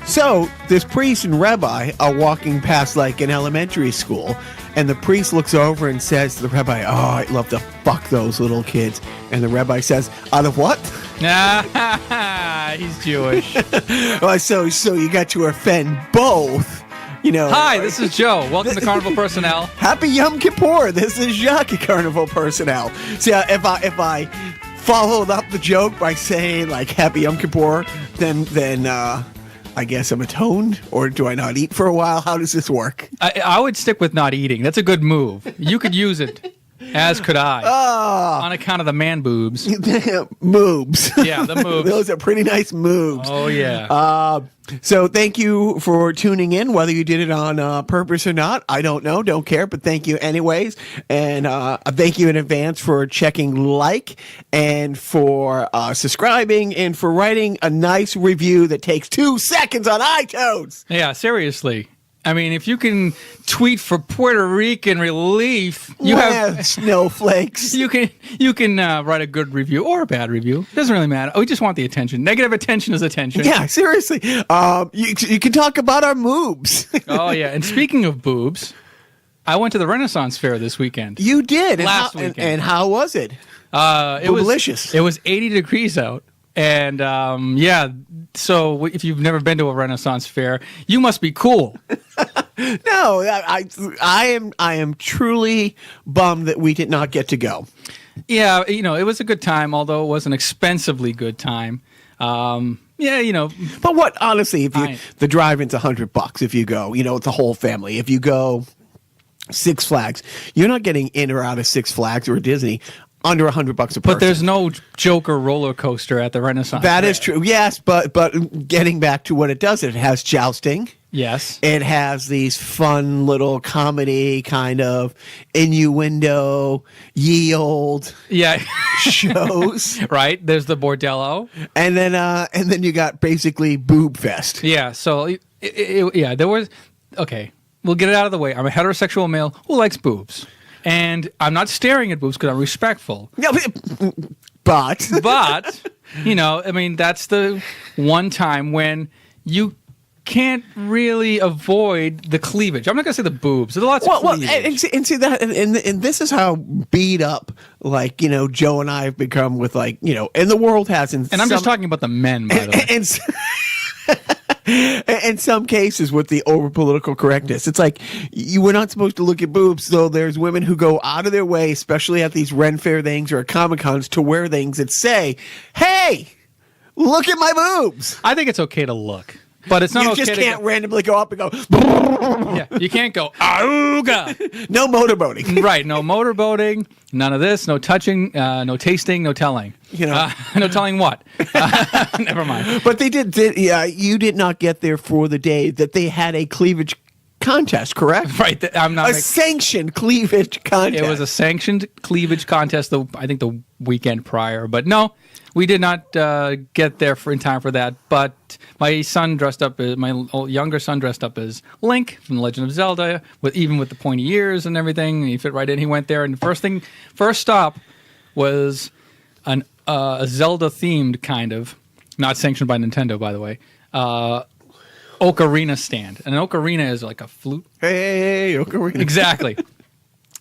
So this priest and rabbi are walking past like an elementary school, and the priest looks over and says to the rabbi, "Oh, I'd love to fuck those little kids." And the rabbi says, "Out of what?" He's Jewish. Well, so you got to offend both. You know. Hi, this is Joe. Welcome to Carnival Personnel. Happy Yom Kippur. This is Jacques at Carnival Personnel. See, if I followed up the joke by saying like Happy Yom Kippur, then I guess I'm atoned, or do I not eat for a while? How does this work? I would stick with not eating. That's a good move. You could use it, as could I, on account of the man boobs. Moobs. Yeah, the moves. Those are pretty nice moves. Oh, yeah. So thank you for tuning in, whether you did it on purpose or not. I don't know, don't care, but thank you anyways. And thank you in advance for checking like and for subscribing and for writing a nice review that takes 2 seconds on iTunes. Yeah, seriously. I mean, if you can tweet for Puerto Rican relief, you have snowflakes. You can write a good review or a bad review. Doesn't really matter. We just want the attention. Negative attention is attention. Yeah, seriously. You can talk about our moobs. Oh yeah. And speaking of boobs, I went to the Renaissance Fair this weekend. You did last weekend. And how was it? It was delicious. It was 80 degrees out. And yeah, so if you've never been to a Renaissance Fair, you must be cool. No, I am truly bummed that we did not get to go. Yeah, it was a good time, although it was an expensively good time. Yeah, But what, honestly, the drive-in's $100 if you go, it's a whole family. If you go Six Flags, you're not getting in or out of Six Flags or Disney under $100 a person. But there's no Joker roller coaster at the Renaissance. That is true. Yes, but getting back to what it does, it has jousting. Yes. It has these fun little comedy kind of innuendo, ye old shows. Right. There's the bordello. And then you got basically Boob Fest. Yeah. So there was, okay, we'll get it out of the way. I'm a heterosexual male who likes boobs. And I'm not staring at boobs because I'm respectful. No, but I mean, that's the one time when you can't really avoid the cleavage. I'm not going to say the boobs. There's lots of cleavage. And see that, and this is how beat up, like, Joe and I have become with, like, and the world has. And I'm just talking about the men, by the way. In some cases with the over political correctness, it's like you were not supposed to look at boobs. So there's women who go out of their way, especially at these Ren Fair things or Comic Cons, to wear things that say, "Hey, look at my boobs." I think it's okay to look, but it's not. You okay just can't randomly go up and go. Yeah, you can't go. Auga. No motorboating. Right. No motorboating. None of this. No touching. No tasting. No telling. No telling what. Never mind. But they did. You did not get there for the day that they had a cleavage contest, correct? Right. I'm not sanctioned cleavage contest. It was a sanctioned cleavage contest. I think the weekend prior, but no, we did not get there in time for that. But my son dressed up as my younger son dressed up as Link from The Legend of Zelda, even with the pointy ears and everything. He fit right in. He went there, and the first stop was a Zelda-themed kind of, not sanctioned by Nintendo, by the way, ocarina stand. And an ocarina is like a flute. Hey, ocarina. Exactly.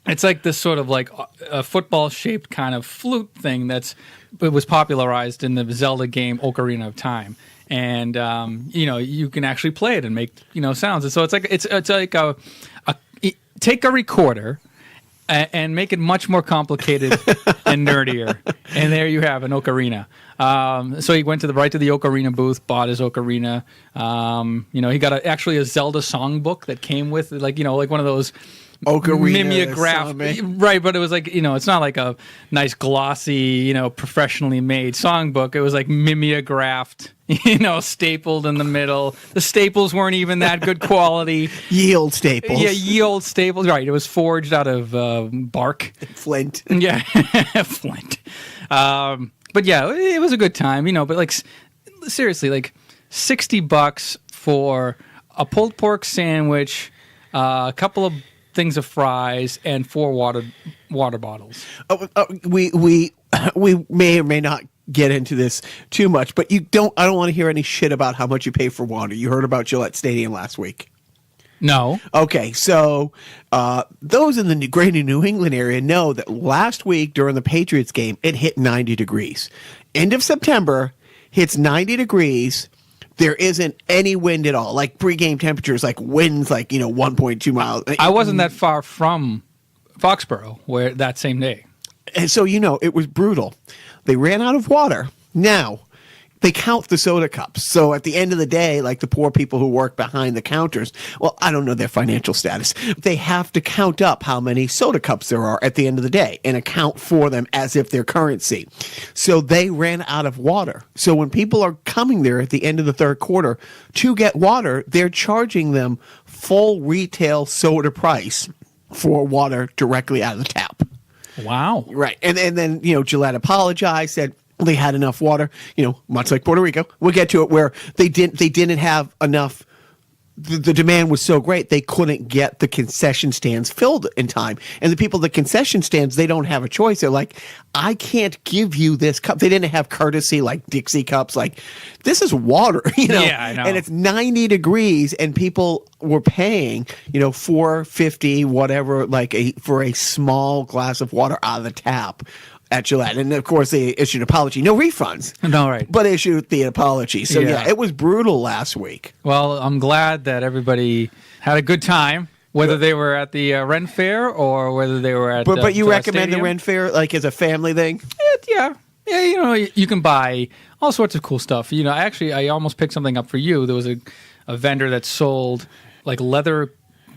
It's like this sort of like a football-shaped kind of flute thing it was popularized in the Zelda game Ocarina of Time. And, you can actually play it and make, sounds. And so it's like take a recorder and make it much more complicated and nerdier. And there you have an ocarina. So he went to the ocarina booth, bought his ocarina. He got actually a Zelda songbook that came with, like one of those ocarina mimeograph, right? But it was like, it's not like a nice glossy, professionally made songbook. It was like mimeographed, stapled in the middle. The staples weren't even that good quality. Ye old staples. Yeah, ye old staples. Right. It was forged out of bark. Flint. Yeah, flint. But yeah, it was a good time, but like seriously, like $60 for a pulled pork sandwich, a couple of things of fries, and 4 water bottles. We may or may not get into this too much, but I don't want to hear any shit about how much you pay for water. You heard about Gillette Stadium last week. No. Okay, so those in the greater New England area know that last week during the Patriots game, it hit 90 degrees. End of September, hits 90 degrees. There isn't any wind at all. Like pregame temperatures, like winds, 1.2 miles. I wasn't that far from Foxborough where that same day. And so, it was brutal. They ran out of water. Now, they count the soda cups. So at the end of the day, like the poor people who work behind the counters, well, I don't know their financial status. They have to count up how many soda cups there are at the end of the day and account for them as if they're currency. So they ran out of water. So when people are coming there at the end of the third quarter to get water, they're charging them full retail soda price for water directly out of the tap. Wow. Right. And then, Gillette apologized, said, they had enough water, much like Puerto Rico. We'll get to it where they didn't have enough. The demand was so great they couldn't get the concession stands filled in time. And the people at the concession stands, they don't have a choice. They're like, I can't give you this cup. They didn't have courtesy like Dixie cups. Like, this is water, Yeah, I know. And it's 90 degrees, and people were paying, $4.50, whatever, for a small glass of water out of the tap at Gillette. And of course they issued an apology. No refunds. No, right. But issued the apology. So yeah, it was brutal last week. Well, I'm glad that everybody had a good time, whether they were at the Ren Fair or whether they were at But you Gillette recommend Stadium. the Ren Fair as a family thing? Yeah. Yeah, you can buy all sorts of cool stuff. I almost picked something up for you. There was a vendor that sold like leather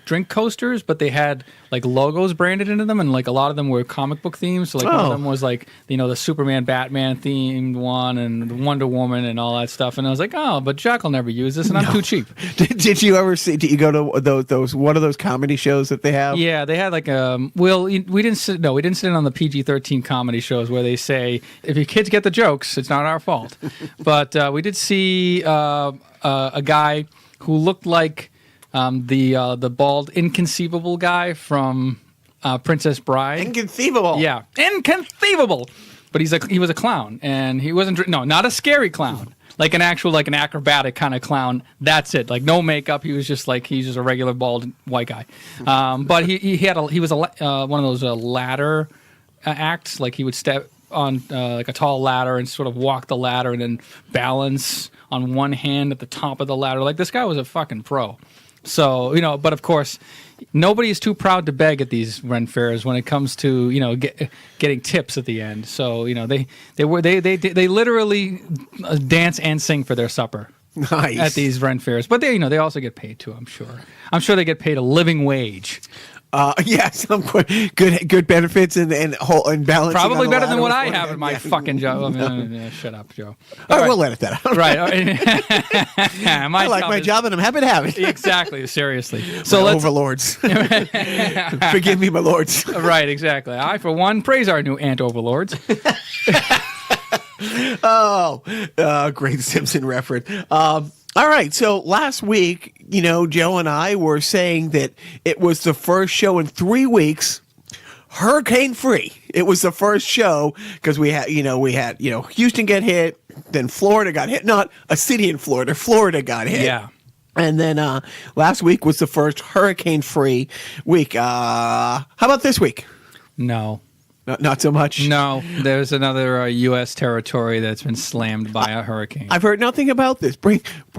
drink coasters, but they had like logos branded into them, and like a lot of them were comic book themes. So like one of them was like the Superman Batman themed one and the Wonder Woman and all that stuff. And I was like, but Jack will never use this, and I'm too cheap. Did you ever see? Did you go to those one of those comedy shows that they have? Yeah, they had like we didn't sit in on the PG-13 comedy shows where they say if your kids get the jokes, it's not our fault. But we did see a guy who looked like the bald, inconceivable guy from Princess Bride. Inconceivable. Yeah, inconceivable. But he was a clown, and he wasn't not a scary clown, like an acrobatic kind of clown. That's it. Like no makeup. He was just he's just a regular bald white guy. But he was one of those ladder acts. Like he would step on like a tall ladder and sort of walk the ladder and then balance on one hand at the top of the ladder. Like this guy was a fucking pro. So, but of course, nobody is too proud to beg at these Ren fairs when it comes to, getting tips at the end. So, they literally dance and sing for their supper. Nice. At these Ren fairs. But they also get paid too, I'm sure. I'm sure they get paid a living wage. Yes, good benefits and balance. Probably better than what I have at my fucking job. Shut up, Joe. All right, we'll edit that out. Right. I like my job and I'm happy to have it. Exactly. Seriously. So my overlords. Forgive me, my lords. Right. Exactly. I, for one, praise our new ant overlords. Great Simpson reference. All right, so last week, Joe and I were saying that it was the first show in 3 weeks, hurricane-free. It was the first show because we had Houston get hit, then Florida got hit. Not a city in Florida. Florida got hit. Yeah. And then last week was the first hurricane-free week. How about this week? No. Not so much? No, there's another U.S. territory that's been slammed by a hurricane. I've heard nothing about this.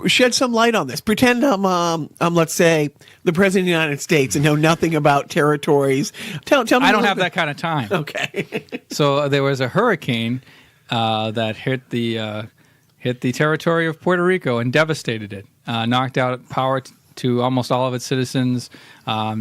Shed some light on this. Pretend I'm let's say, the President of the United States and know nothing about territories. Tell me. I don't have that kind of time. Okay. So there was a hurricane that hit the territory of Puerto Rico and devastated it. Knocked out power to almost all of its citizens.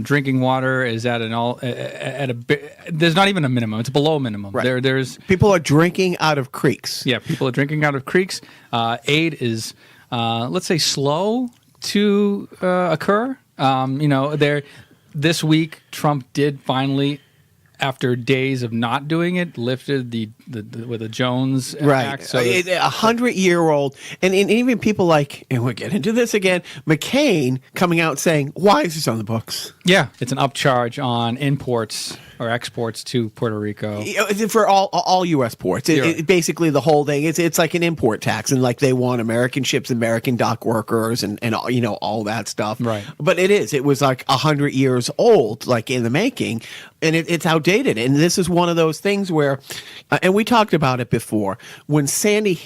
Drinking water is at there's not even a minimum. It's below minimum. Right. There's people are drinking out of creeks. Yeah, people are drinking out of creeks. Aid is, let's say, slow to occur. This week, Trump did finally, after days of not doing it, lifted with the Jones Act. So 100-year-old, and even people like, and we'll get into this again, McCain coming out saying, why is this on the books? Yeah, it's an upcharge on imports or exports to Puerto Rico. For all U.S. ports. Right. Basically, the whole thing, it's like an import tax, and like they want American ships, American dock workers, and all that stuff. Right. But it was like 100 years old, like in the making, and it's outdated. And this is one of those things where, and we talked about it before, when Sandy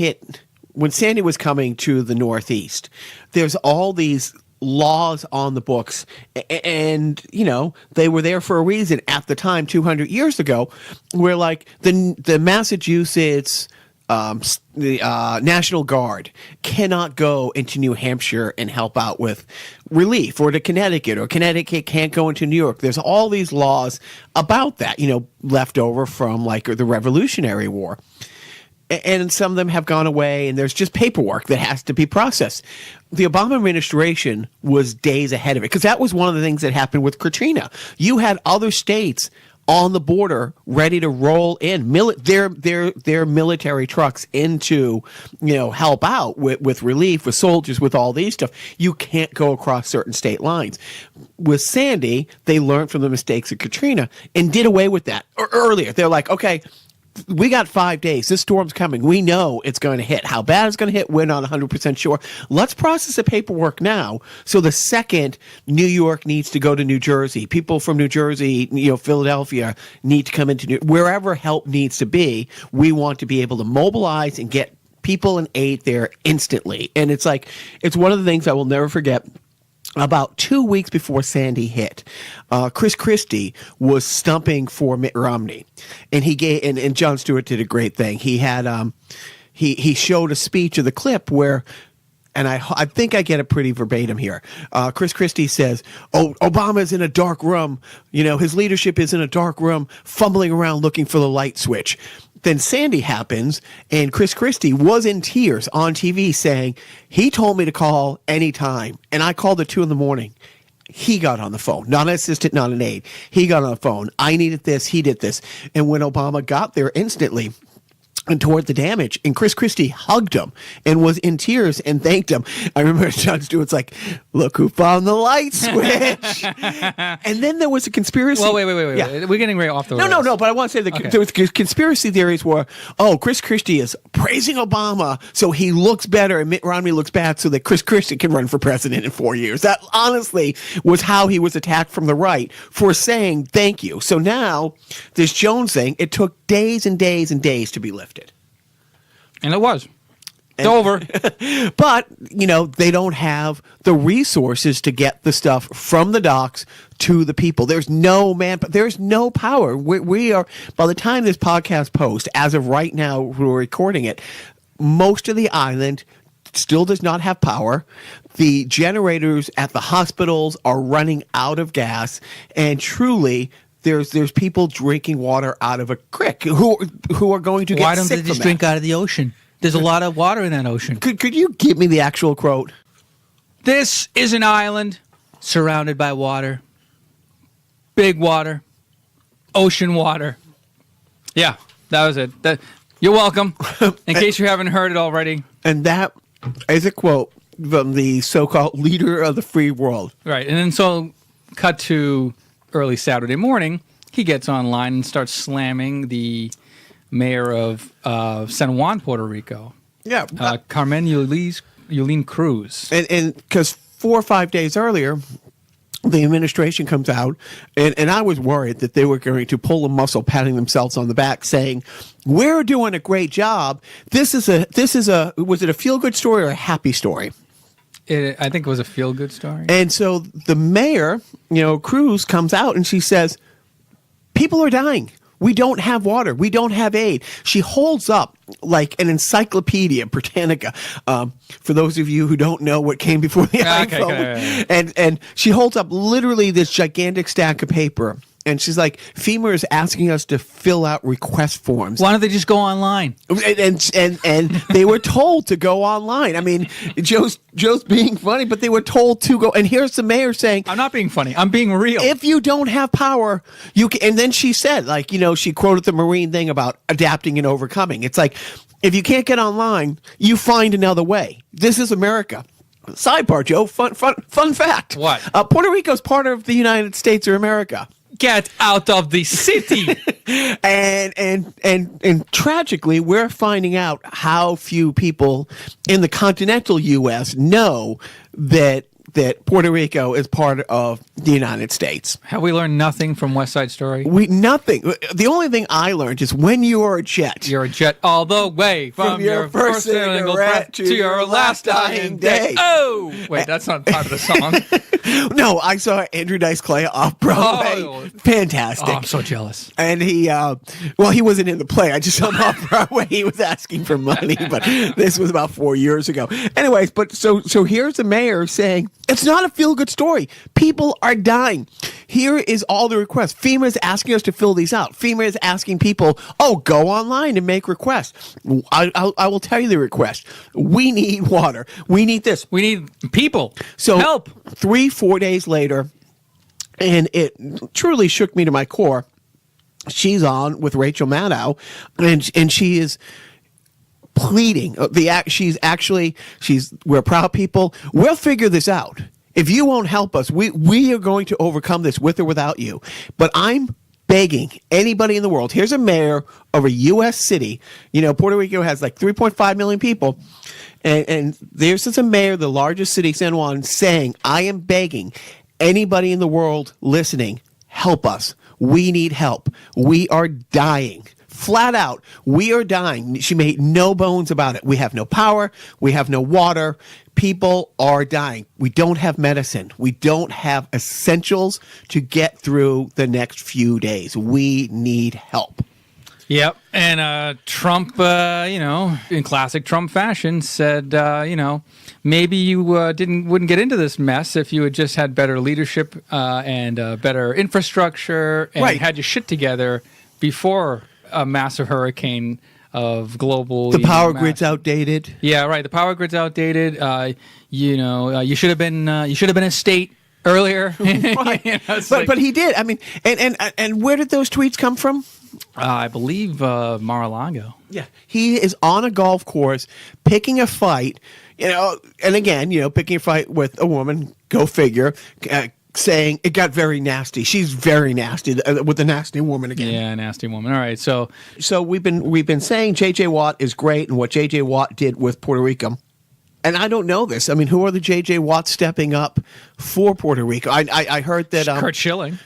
was coming to the Northeast, there's all these laws on the books, and they were there for a reason at the time 200 years ago, where like the Massachusetts the National Guard cannot go into New Hampshire and help out with relief, or to Connecticut, or Connecticut can't go into New York. There's all these laws about that, left over from like the Revolutionary War. And some of them have gone away, and there's just paperwork that has to be processed. The Obama administration was days ahead of it, because that was one of the things that happened with Katrina. You had other states on the border ready to roll in their military trucks into, help out with relief, with soldiers, with all these stuff. You can't go across certain state lines. With Sandy, they learned from the mistakes of Katrina and did away with that earlier. They're like, okay, we got 5 days. This storm's coming. We know it's going to hit. How bad it's going to hit, we're not 100% sure. Let's process the paperwork now. So the second New York needs to go to New Jersey, people from New Jersey, Philadelphia need to come into wherever help needs to be. We want to be able to mobilize and get people and aid there instantly. And it's one of the things I will never forget. About 2 weeks before Sandy hit, Chris Christie was stumping for Mitt Romney, and and Jon Stewart did a great thing. He had he showed a speech of the clip where, and I think I get it pretty verbatim here. Chris Christie says, "Oh, Obama's in a dark room. His leadership is in a dark room, fumbling around looking for the light switch." Then Sandy happens, and Chris Christie was in tears on TV saying, he told me to call anytime, and I called at 2 a.m. He got on the phone, not an assistant, not an aide. He got on the phone. I needed this. He did this. And when Obama got there instantly and toward the damage, and Chris Christie hugged him and was in tears and thanked him. I remember Jon Stewart's like, look who found the light switch. And then there was a conspiracy. Well, wait. Yeah. We're getting right off the rails. No, but I want to say there was conspiracy theories where, Chris Christie is praising Obama so he looks better and Mitt Romney looks bad so that Chris Christie can run for president in 4 years. That honestly was how he was attacked from the right, for saying thank you. So now this Jones thing, it took days and days and days to be lifted. And it was. It's over. But, they don't have the resources to get the stuff from the docks to the people. There's no power. We are, by the time this podcast posts, as of right now, we're recording it, most of the island still does not have power. The generators at the hospitals are running out of gas, and truly, there's people drinking water out of a creek who are going to get sick. Why don't they just drink out of the ocean? There's a lot of water in that ocean. Could you give me the actual quote? This is an island surrounded by water. Big water. Ocean water. Yeah, that was it. You're welcome. In case you haven't heard it already. And that is a quote from the so-called leader of the free world. Right. And then so cut to early Saturday morning, he gets online and starts slamming the mayor of San Juan, Puerto Rico. Yeah. Carmen Yulín Cruz. And because 4 or 5 days earlier, the administration comes out, and I was worried that they were going to pull a muscle, patting themselves on the back, saying, we're doing a great job. Was it a feel-good story or a happy story? I think it was a feel-good story. And so the mayor, Cruz, comes out and she says, people are dying. We don't have water. We don't have aid. She holds up like an encyclopedia, Britannica. For those of you who don't know what came before the iPhone. And she holds up literally this gigantic stack of paper. And she's like, FEMA is asking us to fill out request forms. Why don't they just go online? And they were told to go online. I mean, Joe's being funny, but they were told to go. And here's the mayor saying, I'm not being funny. I'm being real. If you don't have power, you can. And then she said, she quoted the Marine thing about adapting and overcoming. It's like, if you can't get online, you find another way. This is America. Sidebar, Joe. Fun fact. What? Puerto Rico's part of the United States of America. Get out of the city. And tragically, we're finding out how few people in the continental U.S. know that Puerto Rico is part of the United States. Have we learned nothing from West Side Story? Nothing. The only thing I learned is when you are a jet. You're a jet all the way from your first single breath to your last dying day. Oh! Wait, that's not part of the song. No, I saw Andrew Dice Clay off Broadway. Oh. Fantastic. Oh, I'm so jealous. And he wasn't in the play. I just saw him off Broadway. He was asking for money, but this was about 4 years ago. Anyways, but so here's the mayor saying, it's not a feel-good story. People are dying. Here is all the requests. FEMA is asking us to fill these out. FEMA is asking people, go online and make requests. I will tell you the request. We need water. We need this. We need people. So help. 3-4 days later, and it truly shook me to my core. She's on with Rachel Maddow, and she is pleading. We're proud people. We'll figure this out. If you won't help us, we are going to overcome this with or without you. But I'm begging anybody in the world. Here's a mayor of a U.S. city. Puerto Rico has like 3.5 million people. And there's a mayor, the largest city, San Juan, saying, I am begging anybody in the world listening, help us. We need help. We are dying. Flat out, we are dying. She made no bones about it. We have no power. We have no water. People are dying. We don't have medicine. We don't have essentials to get through the next few days. We need help. Yep. And Trump, in classic Trump fashion, said, maybe you wouldn't get into this mess if you had just had better leadership and better infrastructure and had your shit together before a massive hurricane of global. The power grid's outdated. Yeah, right. The power grid's outdated. You should have been a state earlier. Right. But he did. I mean, and where did those tweets come from? I believe Mar-a-Lago. Yeah, he is on a golf course picking a fight. And again, picking a fight with a woman. Go figure. Saying it got very nasty. She's very nasty with the nasty woman again. Yeah, nasty woman. All right, so we've been saying J.J. Watt is great and what J.J. Watt did with Puerto Rico. And I don't know this. I mean, who are the J.J. Watts stepping up for Puerto Rico? I heard that Kurt Schilling.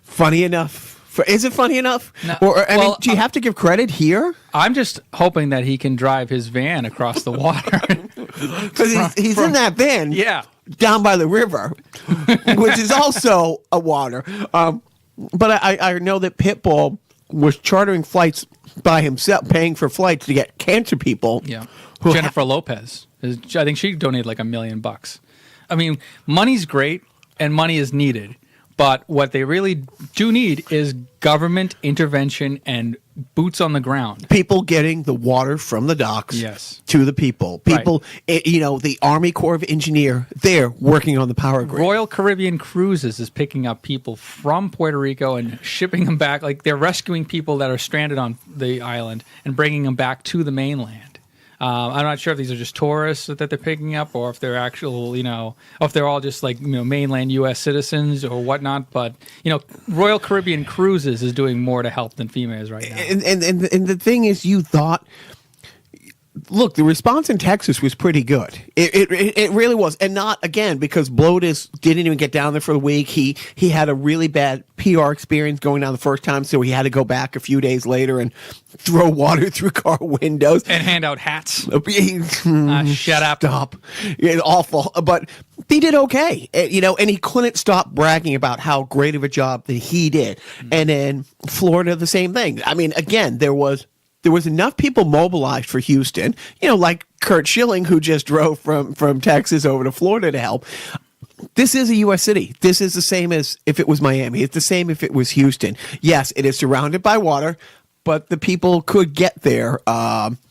Funny enough. Is it funny enough? No. I mean, do you have to give credit here? I'm just hoping that he can drive his van across the water. Because he's in that van. Yeah. Down by the river, which is also a water. But I know that Pitbull was chartering flights by himself, paying for flights to get cancer people. Yeah. Jennifer Lopez. I think she donated like $1 million. I mean, money's great and money is needed. But what they really do need is government intervention and boots on the ground. People getting the water from the docks to the people. People, right. The Army Corps of Engineers, they're working on the power grid. Royal Caribbean Cruises is picking up people from Puerto Rico and shipping them back. Like they're rescuing people that are stranded on the island and bringing them back to the mainland. I'm not sure if these are just tourists that they're picking up or if they're actual, or if they're all just like, mainland U.S. citizens or whatnot. But, Royal Caribbean Cruises is doing more to help than FEMA is right now. And the thing is, you thought, look, the response in Texas was pretty good. It really was. And not, again, because Blotus didn't even get down there for the week. He had a really bad PR experience going down the first time, so he had to go back a few days later and throw water through car windows. And hand out hats. Shut up. Stop. It's awful. But he did okay, and he couldn't stop bragging about how great of a job that he did. And then Florida, the same thing. I mean, again, there was enough people mobilized for Houston, like Kurt Schilling, who just drove from Texas over to Florida to help. This is a U.S. city. This is the same as if it was Miami. It's the same if it was Houston. Yes, it is surrounded by water, but the people could get there.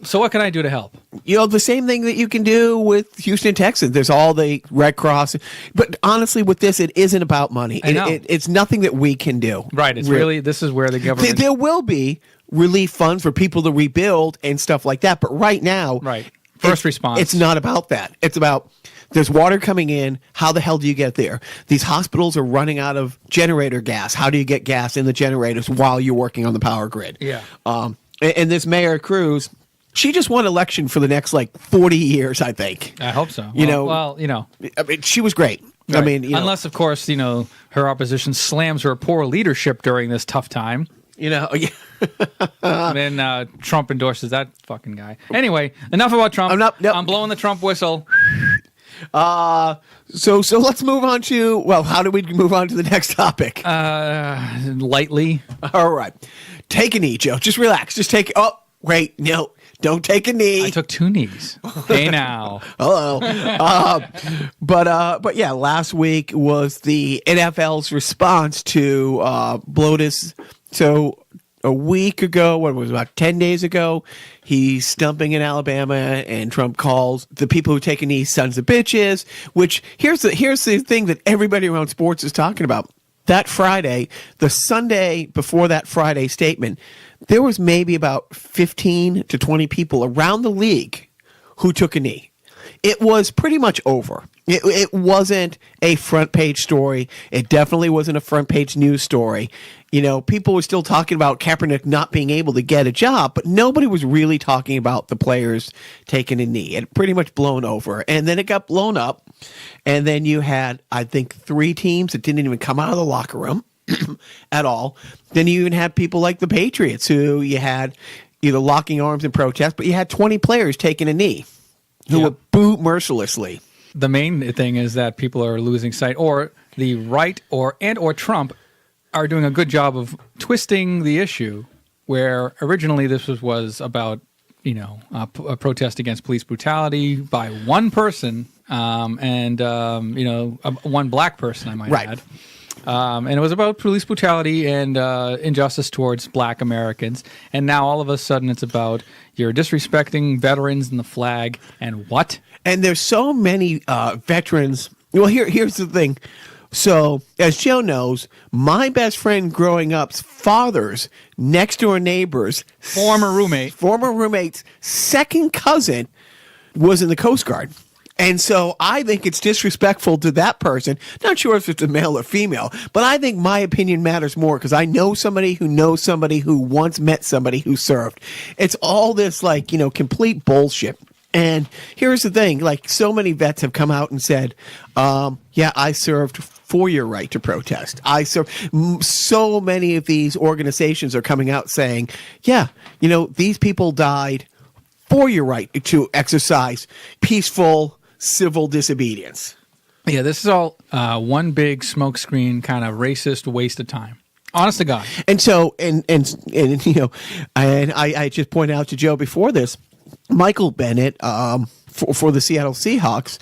So what can I do to help? The same thing that you can do with Houston, Texas. There's all the Red Cross. But honestly, with this, it isn't about money. I know. It's nothing that we can do. Right. It's really this is where the government... There will be relief funds for people to rebuild and stuff like that. But right now... Right. First response. It's not about that. It's about There's water coming in. How the hell do you get there? These hospitals are running out of generator gas. How do you get gas in the generators while you're working on the power grid? Yeah. And this Mayor Cruz, she just won election for the next 40 years, I think. I hope so. I mean, she was great. Right. I mean, unless, of course, her opposition slams her poor leadership during this tough time. Yeah. And then Trump endorses that fucking guy. Anyway, enough about Trump. I'm blowing the Trump whistle. So let's move on to, how do we move on to the next topic? Lightly. All right. Take a knee, Joe. Just relax. Just take, oh, wait, no, don't take a knee. I took 2 knees. Hey now. Hello. But yeah, last week was the NFL's response to Blotus. So a week ago, what was it, about 10 days ago, he's stumping in Alabama, and Trump calls the people who take a knee sons of bitches, which here's the thing that everybody around sports is talking about. That Friday, the Sunday before that Friday statement, there was maybe about 15 to 20 people around the league who took a knee. It was pretty much over. It wasn't a front page story. It definitely wasn't a front page news story. People were still talking about Kaepernick not being able to get a job, but nobody was really talking about the players taking a knee. It pretty much blown over. And then it got blown up. And then you had, I think, 3 teams that didn't even come out of the locker room at all. Then you even had people like the Patriots, who you had either locking arms in protest, but you had 20 players taking a knee who were booed mercilessly. The main thing is that people are losing sight, or the right or Trump are doing a good job of twisting the issue, where originally this was about a protest against police brutality by one person and one black person, I might add. And it was about police brutality and injustice towards black Americans. And now all of a sudden it's about you're disrespecting veterans and the flag and what? And there's so many veterans. Well, here's the thing. So, as Joe knows, my best friend growing up's father's next door neighbor's former roommate's second cousin was in the Coast Guard. And so I think it's disrespectful to that person. Not sure if it's a male or female, but I think my opinion matters more because I know somebody who knows somebody who once met somebody who served. It's all this complete bullshit. And here's the thing, so many vets have come out and said, I served for your right to protest. I served. So many of these organizations are coming out saying, these people died for your right to exercise peaceful civil disobedience. Yeah, this is all one big smokescreen kind of racist waste of time. Honest to God. And so, and I just pointed out to Joe before this, Michael Bennett for the Seattle Seahawks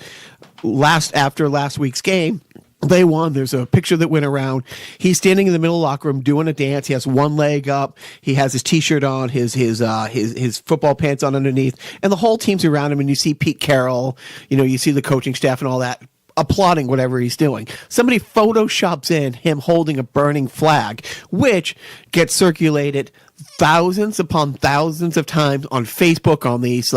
after last week's game, they won. There's a picture that went around. He's standing in the middle of the locker room doing a dance. He has one leg up. He has his T-shirt on, his football pants on underneath, and the whole team's around him. And you see Pete Carroll, you see the coaching staff and all that applauding whatever he's doing. Somebody photoshops in him holding a burning flag, which gets circulated thousands upon thousands of times on Facebook on these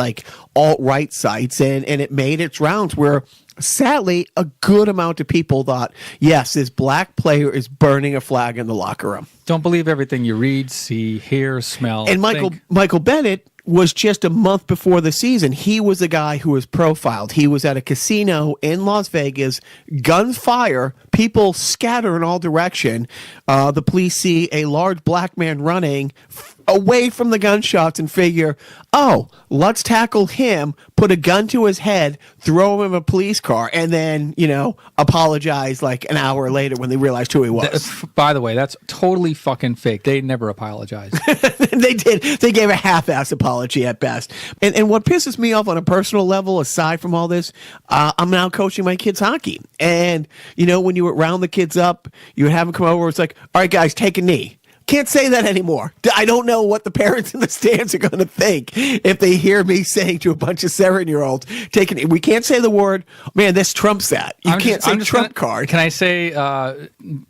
alt-right sites, and it made its rounds where sadly a good amount of people thought, yes, this black player is burning a flag in the locker room. Don't believe everything you read, see, hear, smell. And Michael Bennett was just a month before the season. He was the guy who was profiled. He was at a casino in Las Vegas, guns fire, people scatter in all direction. The police see a large black man running away from the gunshots and figure, oh, let's tackle him, put a gun to his head, throw him in a police car, and then, apologize an hour later when they realized who he was. By the way, that's totally fucking fake. They never apologized. They did. They gave a half-ass apology at best. And what pisses me off on a personal level, aside from all this, I'm now coaching my kids hockey. And, when you would round the kids up, you would have them come over, it's like, all right, guys, take a knee. Can't say that anymore. I don't know what the parents in the stands are going to think if they hear me saying to a bunch of 7-year-olds, we can't say the word, man, this trumps that. You can't say Trump card. Can I say,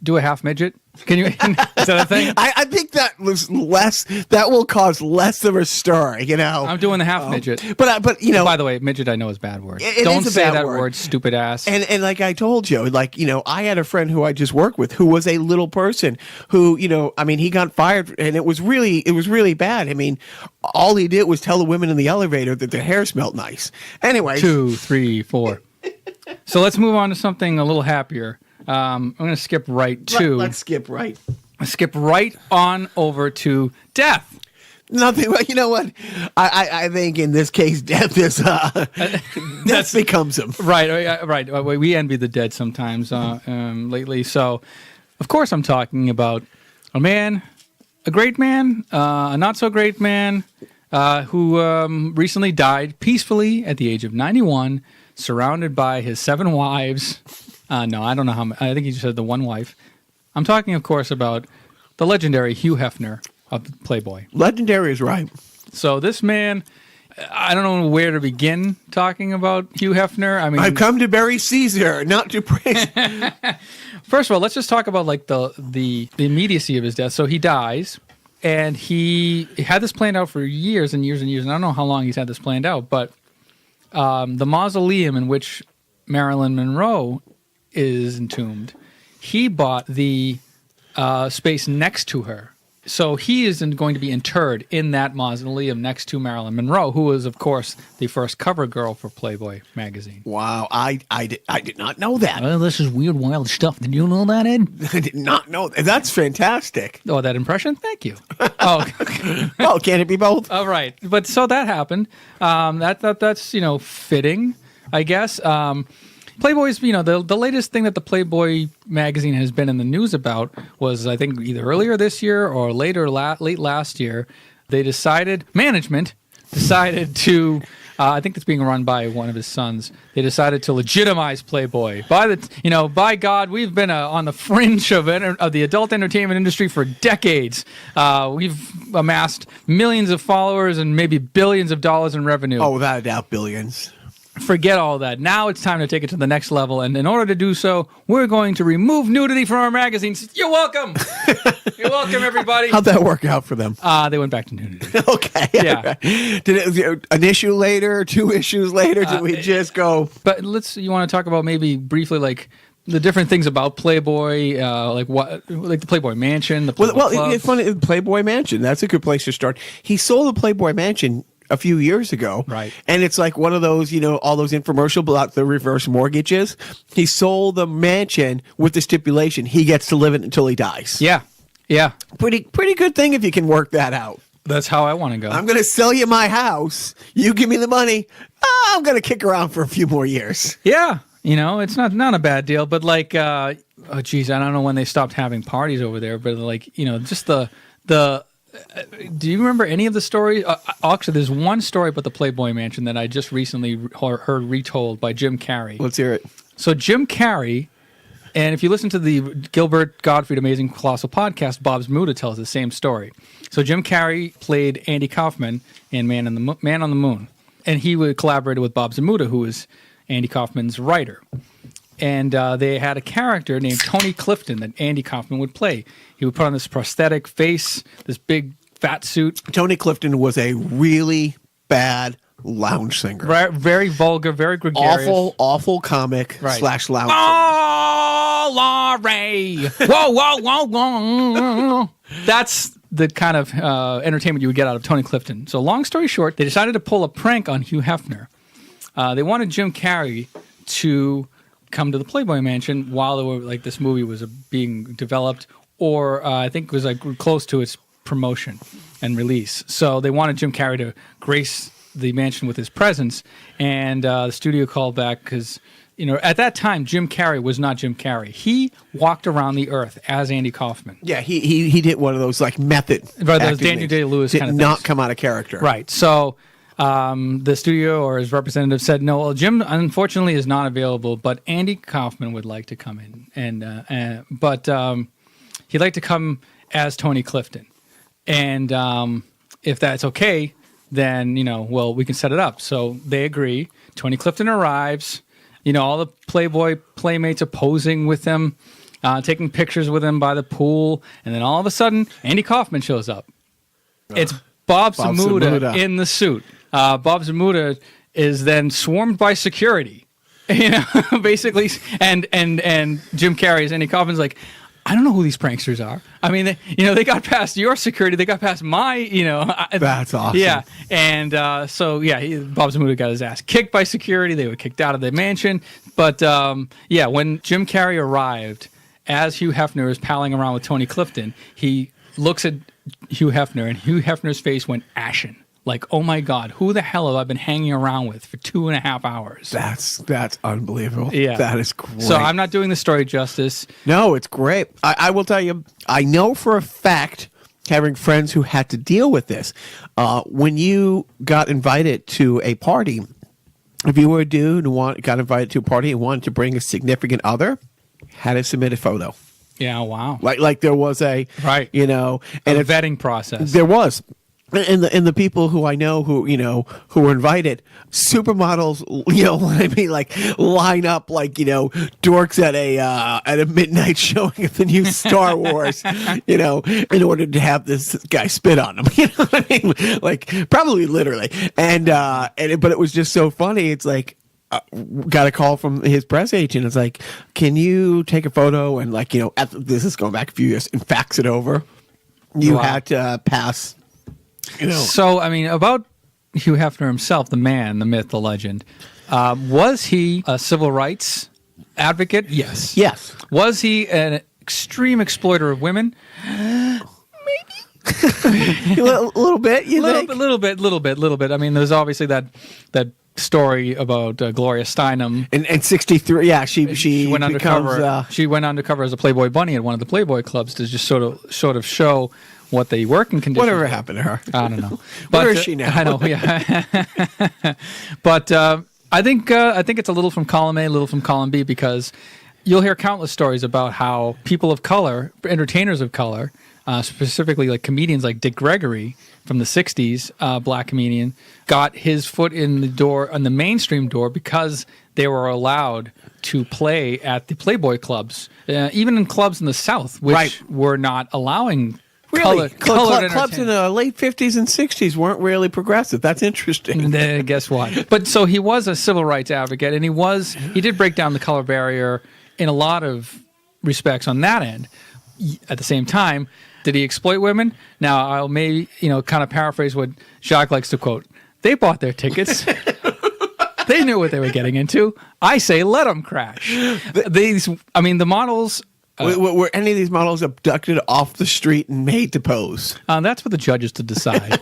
do a half midget? Can you? Is that a thing? I think that was less. That will cause less of a stir. I'm doing the half midget. But By the way, midget I know is a bad word. It Don't is a say bad that word. stupid ass. And like I told you, I had a friend who I just worked with who was a little person who, he got fired, and it was really bad. I mean, all he did was tell the women in the elevator that their hair smelled nice. Anyway, 2, 3, 4. So let's move on to something a little happier. I'm going to skip right to. Let's skip right. Skip right on over to death. Nothing. Well, you know what? I think in this case, death is death becomes him. Right. We envy the dead sometimes lately. So, of course, I'm talking about a great man, a not so great man, who recently died peacefully at the age of 91, surrounded by his 7 wives. No, I don't know how many. I think he just said the one wife. I'm talking, of course, about the legendary Hugh Hefner of Playboy. Legendary is right. So this man, I don't know where to begin talking about Hugh Hefner. I mean, I've come to bury Caesar, not to praise. First of all, let's just talk about like the immediacy of his death. So he dies, and he had this planned out for years and years and years. And I don't know how long he's had this planned out, but the mausoleum in which Marilyn Monroe is entombed, he bought the space next to her. So he is going to be interred in that mausoleum next to Marilyn Monroe, who was, of course, the first cover girl for Playboy magazine. Wow, I did not know that. Well, this is weird, wild stuff. Did you know that, Ed? I did not know that. That's fantastic. Oh, that impression? Thank you. Oh, Well, can it be both? all right. But so that happened. That's fitting, I guess. Playboy's, the latest thing that the Playboy magazine has been in the news about was, I think, either earlier this year or late last year, management decided to, I think it's being run by one of his sons, they decided to legitimize Playboy. By God, we've been on the fringe of the adult entertainment industry for decades. We've amassed millions of followers and maybe billions of dollars in revenue. Oh, without a doubt, billions. Forget all that. Now it's time to take it to the next level. And in order to do so, we're going to remove nudity from our magazines. You're welcome. You're welcome, everybody. How'd that work out for them? They went back to nudity. Okay. Yeah. Did an issue later, 2 issues later, did we just go? But you want to talk about maybe briefly, like, the different things about Playboy, like the Playboy Mansion, the Playboy Club. It's funny. Playboy Mansion. That's a good place to start. He sold the Playboy Mansion a few years ago. Right. And it's like one of those, all those infomercials about the reverse mortgages. He sold the mansion with the stipulation he gets to live it until he dies. Yeah. Yeah. Pretty good thing if you can work that out. That's how I want to go. I'm going to sell you my house. You give me the money. I'm going to kick around for a few more years. Yeah. It's not a bad deal, but like, I don't know when they stopped having parties over there, but like, just the do you remember any of the stories? Actually, there's one story about the Playboy Mansion that I just recently heard retold by Jim Carrey. Let's hear it. So Jim Carrey, and if you listen to the Gilbert Gottfried Amazing Colossal podcast, Bob's Muda tells the same story. So Jim Carrey played Andy Kaufman in Man on the Moon, and he collaborated with Bob Zamuda, who was Andy Kaufman's writer. And they had a character named Tony Clifton that Andy Kaufman would play. He would put on this prosthetic face, this big fat suit. Tony Clifton was a really bad lounge singer. Very vulgar, very gregarious. Awful comic / lounge singer. Oh, Laurie! Whoa. That's the kind of entertainment you would get out of Tony Clifton. So long story short, they decided to pull a prank on Hugh Hefner. They wanted Jim Carrey to come to the Playboy Mansion while this movie was being developed, or I think it was close to its promotion and release. So they wanted Jim Carrey to grace the mansion with his presence, and the studio called back because at that time Jim Carrey was not Jim Carrey. He walked around the earth as Andy Kaufman. Yeah, he did one of those method. Right, those Daniel Day-Lewis kind of things. Did not come out of character. Right. So the studio or his representative said, no, well, Jim unfortunately is not available, but Andy Kaufman would like to come in, but he'd like to come as Tony Clifton, and if that's okay, then we can set it up. So they agree. Tony Clifton arrives. All the Playboy playmates are posing with him. taking pictures with him by the pool, and then all of a sudden, Andy Kaufman shows up. It's Bob Zmuda in the suit. Bob Zmuda is then swarmed by security, basically, and Jim Carrey as Andy Kaufman's like, I don't know who these pranksters are. I mean, they got past your security, they got past my, That's awesome. Yeah, and Bob Zmuda got his ass kicked by security. They were kicked out of the mansion. But when Jim Carrey arrived, as Hugh Hefner is palling around with Tony Clifton, he looks at Hugh Hefner, and Hugh Hefner's face went ashen. Like, oh my God, who the hell have I been hanging around with for 2.5 hours? That's unbelievable. Yeah. That is great. So I'm not doing the story justice. No, it's great. I will tell you, I know for a fact, having friends who had to deal with this, when you got invited to a party, if you were a dude who got invited to a party and wanted to bring a significant other, had to submit a photo. Yeah, wow. Like there was a, right, and a vetting process. There was. And the people who I know who were invited, supermodels, like line up like dorks at a midnight showing of the new Star Wars, in order to have this guy spit on them. You know what I mean? Like probably literally. But it was just so funny. It's like got a call from his press agent. It's like, can you take a photo and this is going back a few years and fax it over? You had to pass. So, I mean, about Hugh Hefner himself, the man, the myth, the legend, was he a civil rights advocate? Yes. Yes. Was he an extreme exploiter of women? Maybe. a little bit, you think? Little bit. I mean, there's obviously that story about Gloria Steinem. In 63, yeah, she went undercover. She went undercover as a Playboy bunny at one of the Playboy clubs to just sort of show what the working conditions. Whatever happened to her? I don't know. Where is she now? I know. Yeah. But I think it's a little from column A, a little from column B, because you'll hear countless stories about how people of color, entertainers of color, specifically like comedians like Dick Gregory from the 60s, black comedian, got his foot in the door, on the mainstream door, because they were allowed to play at the Playboy clubs, even in clubs in the South, which were not allowing. Really? Clubs in the late 50s and 60s weren't really progressive. That's interesting. Guess what? But so he was a civil rights advocate, and he did break down the color barrier in a lot of respects on that end. At the same time, did he exploit women? Now, I'll maybe, kind of paraphrase what Jacques likes to quote. They bought their tickets. They knew what they were getting into. I say let them crash. The models... were any of these models abducted off the street and made to pose? That's for the judges to decide.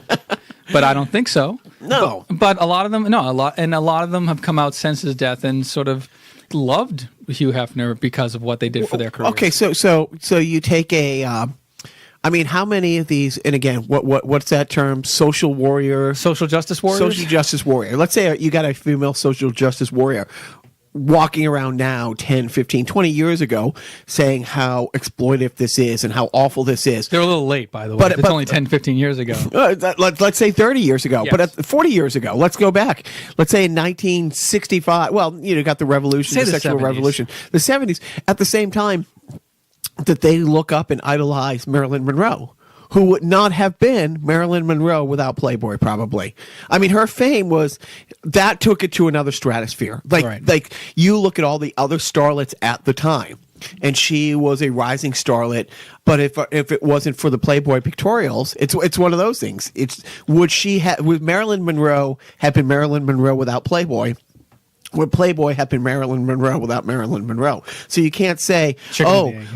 But I don't think so. No. But a lot of them, a lot of them have come out since his death and sort of loved Hugh Hefner because of what they did for their careers. Okay, so you take a, how many of these? And again, what's that term? Social warrior, social justice warriors. Social justice warrior. Let's say you got a female social justice warrior walking around now 10, 15, 20 years ago saying how exploitive this is and how awful this is. They're a little late, by the way. It's only 10, 15 years ago. Let's say 30 years ago. Yes. But 40 years ago, let's go back. Let's say in 1965, got the revolution, the sexual revolution, the 70s. At the same time that they look up and idolize Marilyn Monroe, who would not have been Marilyn Monroe without Playboy, probably. I mean, her fame that took it to another stratosphere. Like you look at all the other starlets at the time, and she was a rising starlet. But if it wasn't for the Playboy pictorials, it's one of those things. Would Marilyn Monroe have been Marilyn Monroe without Playboy? Would Playboy have been Marilyn Monroe without Marilyn Monroe? So you can't say,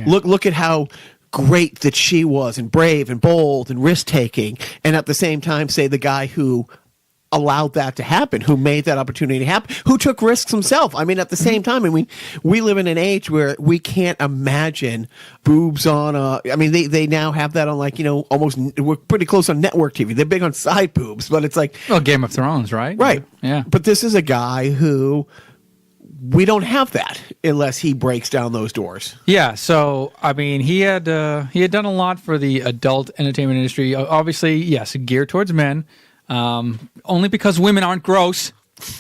look at how great that she was, and brave and bold and risk-taking, and at the same time say the guy who allowed that to happen, who made that opportunity to happen, who took risks himself. At the same time, we live in an age where we can't imagine boobs on they now have that on almost, we're pretty close on network TV. They're big on side boobs, but it's like... Well, Game of Thrones, right? Right. Yeah. But this is a guy who... We don't have that unless he breaks down those doors. Yeah, so he had done a lot for the adult entertainment industry. Obviously, yes, geared towards men. Only because women aren't gross.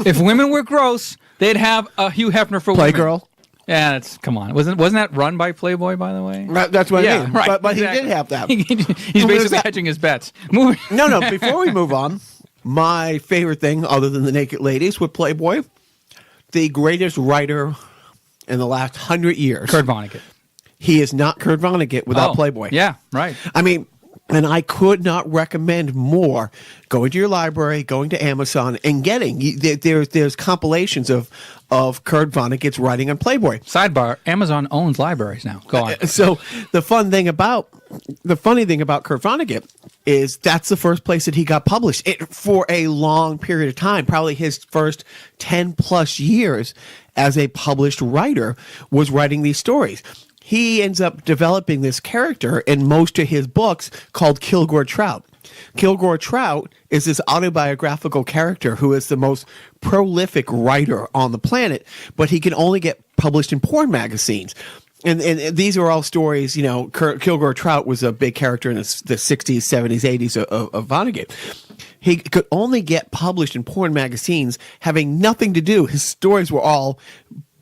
If women were gross, they'd have a Hugh Hefner for women. Playgirl. Yeah, come on. Wasn't that run by Playboy, by the way? That's what I mean. Right. But exactly. he did have that. He's basically hedging his bets. Moving. No. Before we move on, my favorite thing, other than the naked ladies, with Playboy, the greatest writer in the last 100 years. Kurt Vonnegut. He is not Kurt Vonnegut without Playboy. Yeah, right. I mean, and I could not recommend more going to your library, going to Amazon, and getting there's compilations of Kurt Vonnegut's writing on Playboy. Sidebar: Amazon owns libraries now. Go on. So the funny thing about Kurt Vonnegut is that's the first place that he got published for a long period of time. Probably his first 10 plus years as a published writer was writing these stories. He ends up developing this character in most of his books called Kilgore Trout. Kilgore Trout is this autobiographical character who is the most prolific writer on the planet, but he can only get published in porn magazines. And these are all stories, Kilgore Trout was a big character in the 60s, 70s, 80s of Vonnegut. He could only get published in porn magazines having nothing to do. His stories were all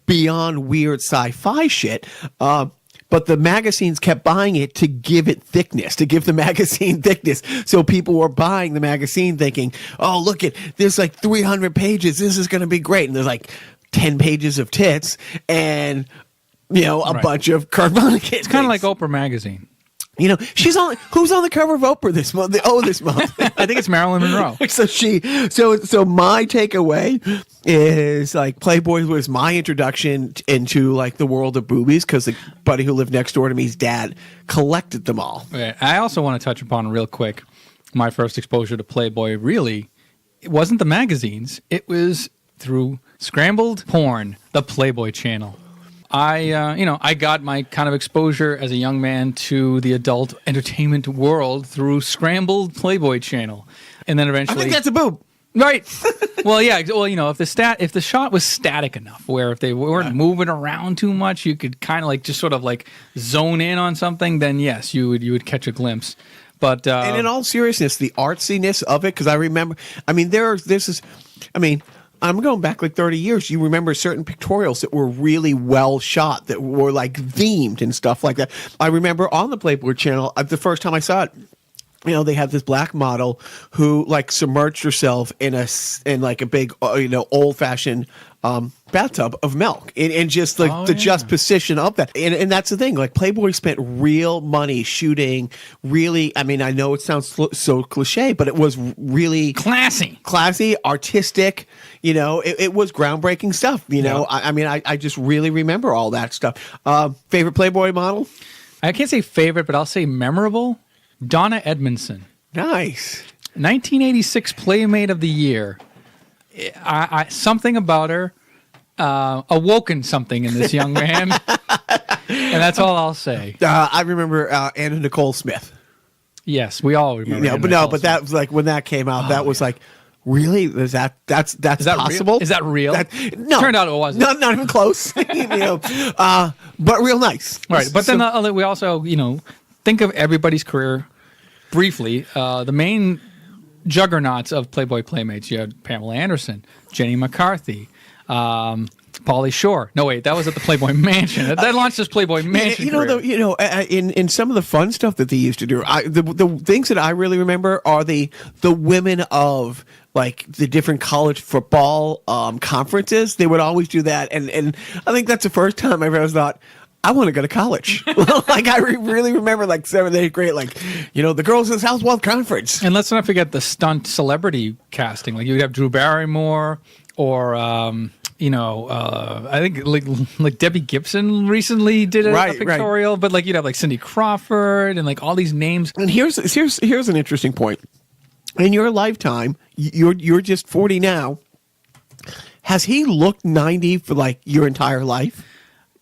beyond weird sci-fi shit. But the magazines kept buying it to give it thickness, to give the magazine thickness. So people were buying the magazine thinking, oh, look there's like 300 pages. This is going to be great. And there's like 10 pages of tits and, a bunch of Kurt Vonnegut. It's kind of like Oprah Magazine. Who's on the cover of Oprah this month? This month. I think it's Marilyn Monroe. So my takeaway is like Playboy was my introduction into like the world of boobies because the buddy who lived next door to me's dad collected them all. Okay. I also want to touch upon real quick my first exposure to Playboy. Really, it wasn't the magazines. It was through Scrambled Porn, the Playboy channel. I got my kind of exposure as a young man to the adult entertainment world through Scrambled Playboy channel, and then eventually, I think that's a boob, right? Well, yeah. Well, if the shot was static enough, where if they weren't moving around too much, you could kind of like just sort of like zone in on something. Then yes, you would catch a glimpse. But and in all seriousness, the artsiness of it, because I remember, I'm going back like 30 years. You remember certain pictorials that were really well shot, that were like themed and stuff like that. I remember on the Playboy channel, the first time I saw it, they had this black model who like submerged herself in like a big, old fashioned bathtub of milk, and just like the juxtaposition of that. And that's the thing. Like Playboy spent real money shooting really. I mean, I know it sounds so cliche, but it was really classy, artistic. It was groundbreaking stuff. I just really remember all that stuff. Favorite Playboy model? I can't say favorite, but I'll say memorable. Donna Edmondson. Nice. 1986 Playmate of the Year. Something about her awoken something in this young man, and that's all I'll say. I remember Anna Nicole Smith. Yes, we all remember. But that was like when that came out. That was like, really? that's possible? Real? Is that real? No, turned out it wasn't. Not even close. But real nice. Right, but then we also think of everybody's career briefly. The main juggernauts of Playboy Playmates. You had Pamela Anderson, Jenny McCarthy, Pauly Shore. No, wait, that was at the Playboy Mansion. That launched this Playboy Mansion. In some of the fun stuff that they used to do, the things that I really remember are the women of like the different college football conferences. They would always do that, and I think that's the first time I ever thought, I want to go to college. Like I really remember like 7th, 8th grade, like, the girls in the Southwell Conference. And let's not forget the stunt celebrity casting. Like you'd have Drew Barrymore or, I think like Debbie Gibson recently did a pictorial, but like you'd have like Cindy Crawford and like all these names. And here's an interesting point. In your lifetime, you're just 40 now. Has he looked 90 for like your entire life?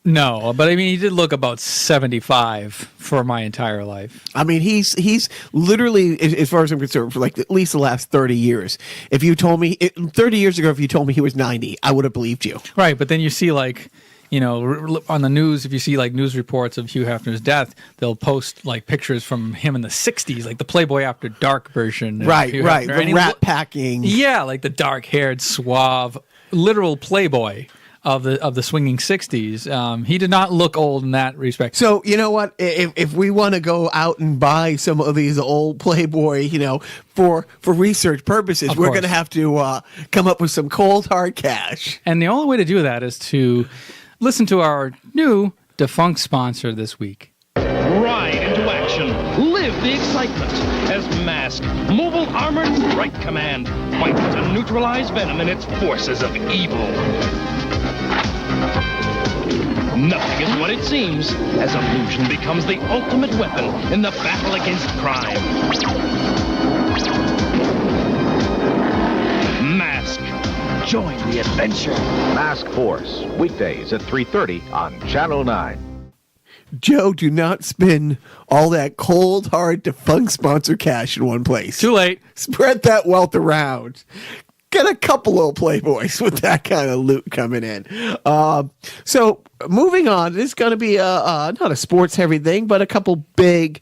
No, but I mean, he did look about 75 for my entire life. I mean, he's literally, as far as I'm concerned, for like at least the last 30 years. If you told me 30 years ago, if you told me he was 90, I would have believed you. Right, but then you see like, on the news, if you see like news reports of Hugh Hefner's death, they'll post like pictures from him in the 60s, like the Playboy After Dark version. Right. The rat packing. Yeah, like the dark-haired, suave, literal Playboy. of the swinging '60s. He did not look old in that respect. So, you know what? If we want to go out and buy some of these old Playboy, for research purposes, Of we're course. going to have to come up with some cold, hard cash. And the only way to do that is to listen to our new defunct sponsor this week. Ride into action. Live the excitement as Mask, Mobile Armored Strike Command, fights to neutralize Venom and its forces of evil. Nothing is what it seems as illusion becomes the ultimate weapon in the battle against crime. Mask. Join the adventure. Mask Force, weekdays at 3:30 on Channel 9. Joe, do not spend all that cold, hard, defunct sponsor cash in one place. Too late. Spread that wealth around. Get a couple old Playboys with that kind of loot coming in. So moving on, this is going to be not a sports heavy thing, but a couple big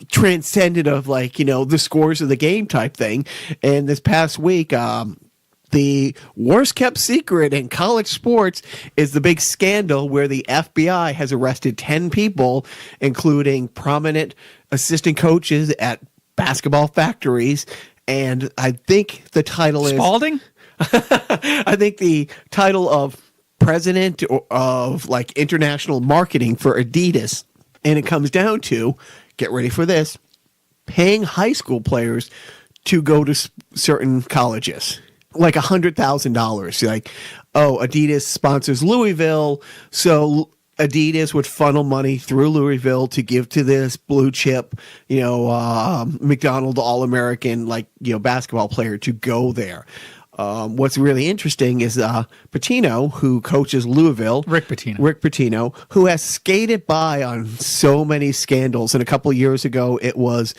transcendent of the scores of the game type thing. And this past week, the worst kept secret in college sports is the big scandal where the FBI has arrested 10 people, including prominent assistant coaches at basketball factories. And I think the title Spalding? I think the title of president of international marketing for Adidas. And it comes down to, get ready for this, paying high school players to go to certain colleges. Like $100,000. Adidas sponsors Louisville, so Adidas would funnel money through Louisville to give to this blue chip, McDonald All-American, basketball player to go there. What's really interesting is Pitino, who coaches Louisville, Rick Pitino, who has skated by on so many scandals. And a couple years ago, it was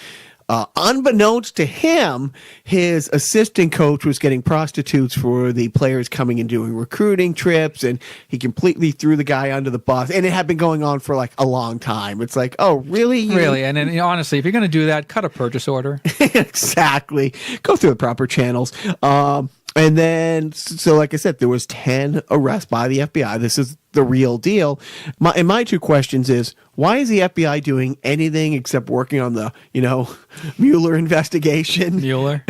unbeknownst to him, his assistant coach was getting prostitutes for the players coming and doing recruiting trips, and he completely threw the guy under the bus. And it had been going on for a long time. It's like, oh, really? Really? And then, honestly, if you're going to do that, cut a purchase order. Exactly. Go through the proper channels. And then, so like I said, there was 10 arrests by the FBI. This is the real deal. My two questions is, why is the FBI doing anything except working on the, Mueller investigation? Mueller,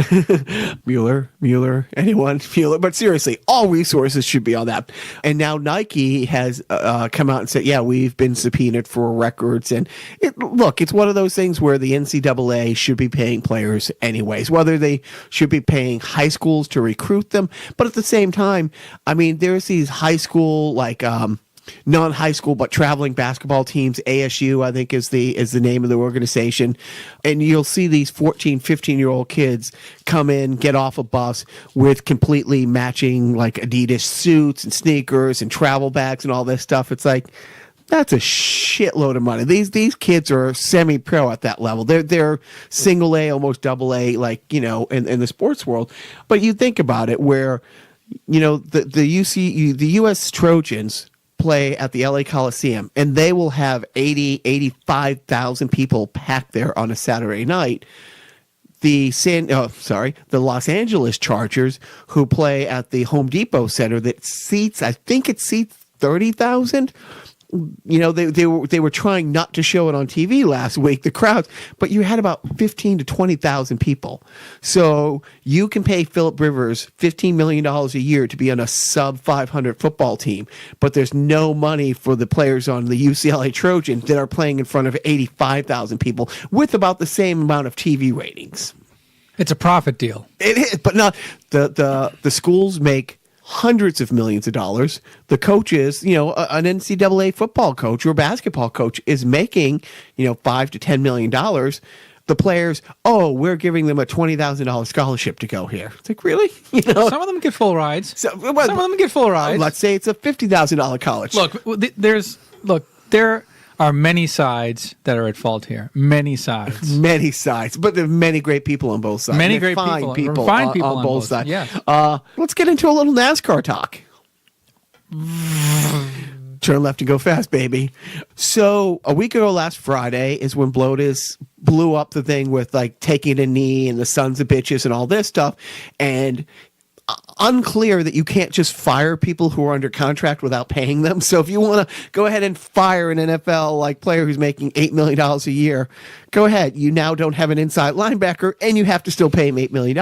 anyone? Mueller. But seriously, all resources should be on that. And now Nike has come out and said, yeah, we've been subpoenaed for records. And it's one of those things where the NCAA should be paying players anyways, whether they should be paying high schools to recruit them. But at the same time, there's these high school, non-high school but traveling basketball teams. ASU, I think, is the name of the organization. And you'll see these 14, 15-year-old kids come in, get off a bus with completely matching Adidas suits and sneakers and travel bags and all this stuff. It's like, that's a shitload of money. These kids are semi-pro at that level. They're single A, almost double A, in the sports world. But you think about it, where the U.S. Trojans play at the LA Coliseum, and they will have 85,000 people packed there on a Saturday night. The Los Angeles Chargers, who play at the Home Depot Center, that seats 30,000. They were trying not to show it on TV last week, the crowds, but you had about 15 to 20,000 people. So you can pay Phillip Rivers $15 million a year to be on a sub 500 football team, but there's no money for the players on the UCLA Trojans that are playing in front of 85,000 people with about the same amount of TV ratings. It's a profit deal. It is, but not the schools make hundreds of millions of dollars. The coaches, an NCAA football coach or basketball coach is making, $5 to $10 million. The players, we're giving them a $20,000 scholarship to go here. It's like, really? Some of them get full rides. Some of them get full rides. Let's say it's a $50,000 college. Look, there are many sides that are at fault here. Many sides. Many sides. But there are many great people on both sides. Many great people on both sides. Yeah. Let's get into a little NASCAR talk. Turn left and go fast, baby. So a week ago last Friday is when Blotus blew up the thing with taking a knee and the sons of bitches and all this stuff. And unclear that you can't just fire people who are under contract without paying them. So if you want to go ahead and fire an NFL like player who's making $8 million a year, go ahead. You now don't have an inside linebacker, and you have to still pay him $8 million.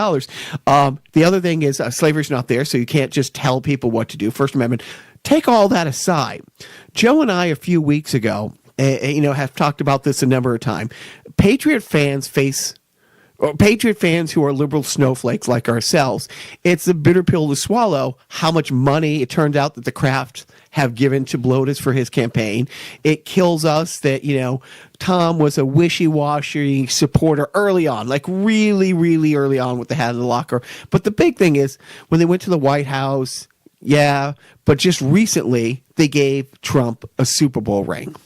The other thing is slavery's not there, so you can't just tell people what to do. First Amendment. Take all that aside. Joe and I, a few weeks ago, have talked about this a number of times. Patriot fans who are liberal snowflakes like ourselves, it's a bitter pill to swallow how much money it turned out that the Kraft have given to Blotus for his campaign. It kills us that, Tom was a wishy-washy supporter early on, like really, really early on with the hat in the locker. But the big thing is when they went to the White House, but just recently they gave Trump a Super Bowl ring.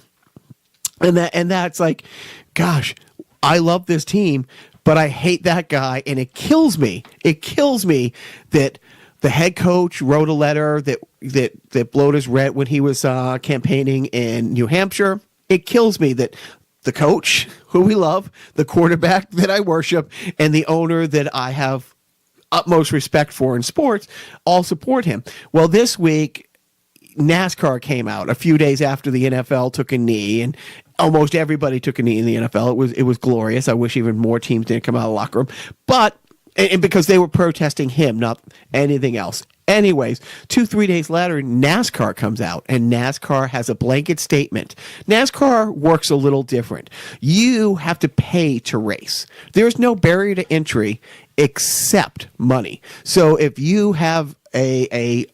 And that's like, gosh, I love this team, but I hate that guy, and it kills me. It kills me that the head coach wrote a letter that Blotus read when he was campaigning in New Hampshire. It kills me that the coach, who we love, the quarterback that I worship, and the owner that I have utmost respect for in sports all support him. Well, this week, NASCAR came out a few days after the NFL took a knee, and almost everybody took a knee in the NFL. It was glorious. I wish even more teams didn't come out of the locker room. But because they were protesting him, not anything else. Anyways, 2-3 days later, NASCAR comes out, and NASCAR has a blanket statement. NASCAR works a little different. You have to pay to race. There's no barrier to entry except money. So if you have an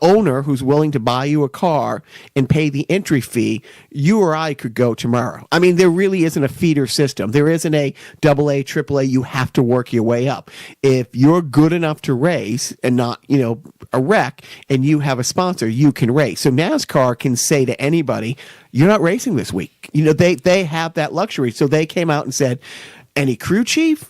owner who's willing to buy you a car and pay the entry fee, you or I could go tomorrow. I mean, there really isn't a feeder system. There isn't a AA, AAA. You have to work your way up. If you're good enough to race and not, a wreck, and you have a sponsor, you can race. So NASCAR can say to anybody, you're not racing this week. They have that luxury. So they came out and said, any crew chief?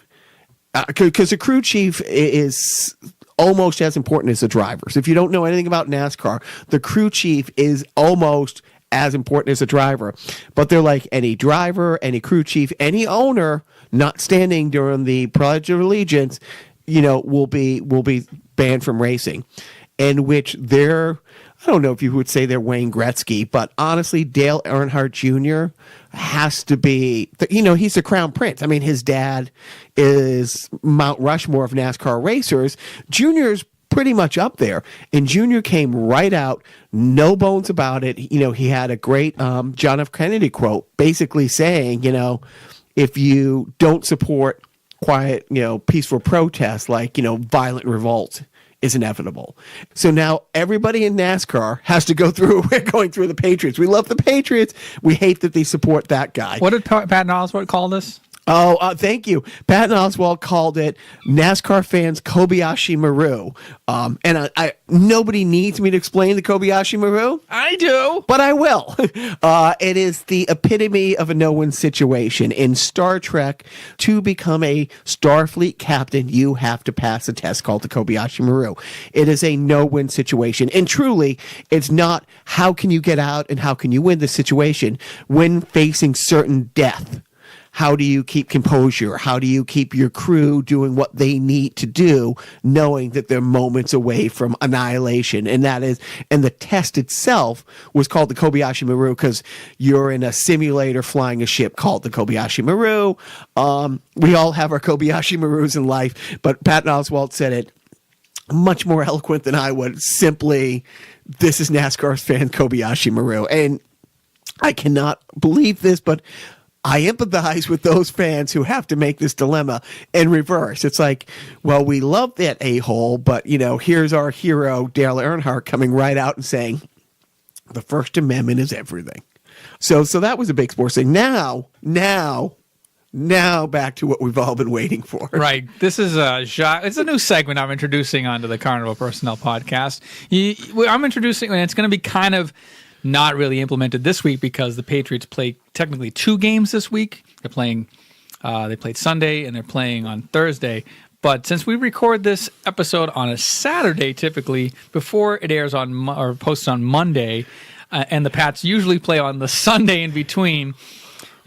Because a crew chief is almost as important as the drivers. If you don't know anything about NASCAR, the crew chief is almost as important as a driver. But they're like any driver, any crew chief, any owner not standing during the Pledge of Allegiance, will be banned from racing. In which I don't know if you would say they're Wayne Gretzky, but honestly, Dale Earnhardt Jr. has to be, he's the crown prince. I mean, his dad is Mount Rushmore of NASCAR racers. Junior's pretty much up there, and Junior came right out, no bones about it. He had a great John F. Kennedy quote, basically saying, if you don't support quiet, peaceful protest, like, violent revolt is inevitable. So now everybody in NASCAR has to go through, we're going through the Patriots. We love the Patriots. We hate that they support that guy. What did Patton Oswalt call this? Oh, thank you. Patton Oswalt called it NASCAR fans Kobayashi Maru. And I nobody needs me to explain the Kobayashi Maru. I do. But I will. It is the epitome of a no-win situation. In Star Trek, to become a Starfleet captain, you have to pass a test called the Kobayashi Maru. It is a no-win situation. And truly, it's not how can you get out and how can you win the situation when facing certain death. How do you keep composure? How do you keep your crew doing what they need to do, knowing that they're moments away from annihilation? And the test itself was called the Kobayashi Maru because you're in a simulator flying a ship called the Kobayashi Maru. We all have our Kobayashi Marus in life, but Patton Oswalt said it much more eloquent than I would. Simply, this is NASCAR's fan Kobayashi Maru. And I cannot believe this, but I empathize with those fans who have to make this dilemma in reverse. It's like, well, we love that a-hole, but, here's our hero, Dale Earnhardt, coming right out and saying, the First Amendment is everything. So that was a big sports thing. Now back to what we've all been waiting for. Right. This is Jacques. It's a new segment I'm introducing onto the Carnival Personnel Podcast. I'm introducing, and it's going to be kind of not really implemented this week because the Patriots play technically 2 games this week. They're playing, they played Sunday and they're playing on Thursday. But since we record this episode on a Saturday, typically before it airs on or posts on Monday, and the Pats usually play on the Sunday in between,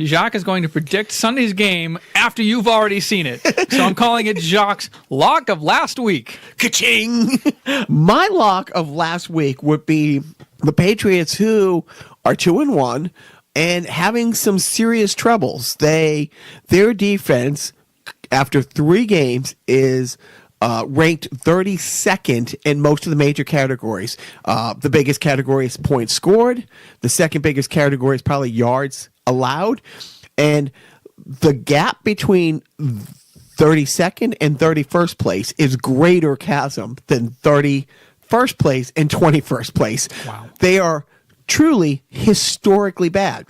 Jacques is going to predict Sunday's game after you've already seen it. So I'm calling it Jacques' lock of last week. Ka-ching! My lock of last week would be the Patriots, who are 2-1 and having some serious troubles. Their defense, after 3 games, is ranked 32nd in most of the major categories. The biggest category is points scored. The second biggest category is probably yards allowed. And the gap between 32nd and 31st place is greater chasm than 31st place and 21st place. Wow. They are truly historically bad.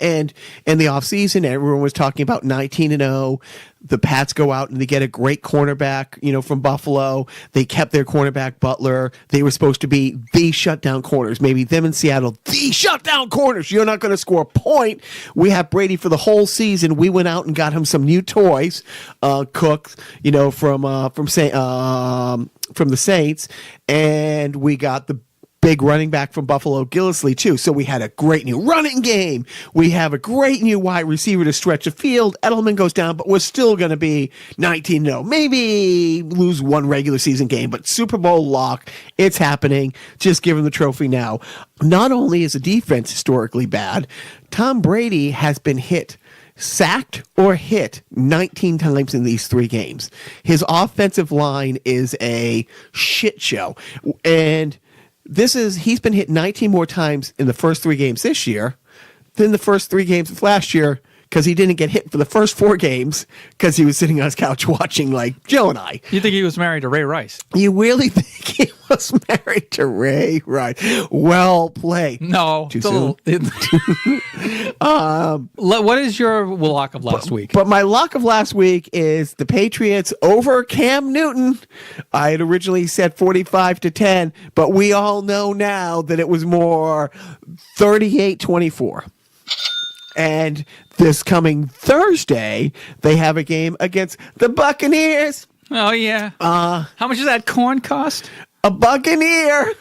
And in the offseason, everyone was talking about 19-0. The Pats go out and they get a great cornerback, from Buffalo. They kept their cornerback Butler. They were supposed to be the shutdown corners. Maybe them in Seattle, the shutdown corners. You're not going to score a point. We have Brady for the whole season. We went out and got him some new toys, Cook, from the Saints, and we got the big running back from Buffalo, Gillislee, too. So we had a great new running game. We have a great new wide receiver to stretch the field. Edelman goes down, but we're still going to be 19-0. Maybe lose one regular season game, but Super Bowl lock, it's happening. Just give him the trophy now. Not only is the defense historically bad, Tom Brady has been sacked or hit 19 times in these 3 games. His offensive line is a shit show. And he's been hit 19 more times in the first 3 games this year than the first 3 games of last year, because he didn't get hit for the first 4 games because he was sitting on his couch watching, like Joe and I. You think he was married to Ray Rice? You really think he was married to Ray Rice? Well played. No. Too soon. What is your lock of last week? But my lock of last week is the Patriots over Cam Newton. I had originally said 45-10, but we all know now that it was more 38-24. And this coming Thursday, they have a game against the Buccaneers. Oh, yeah. How much does that corn cost? A Buccaneer.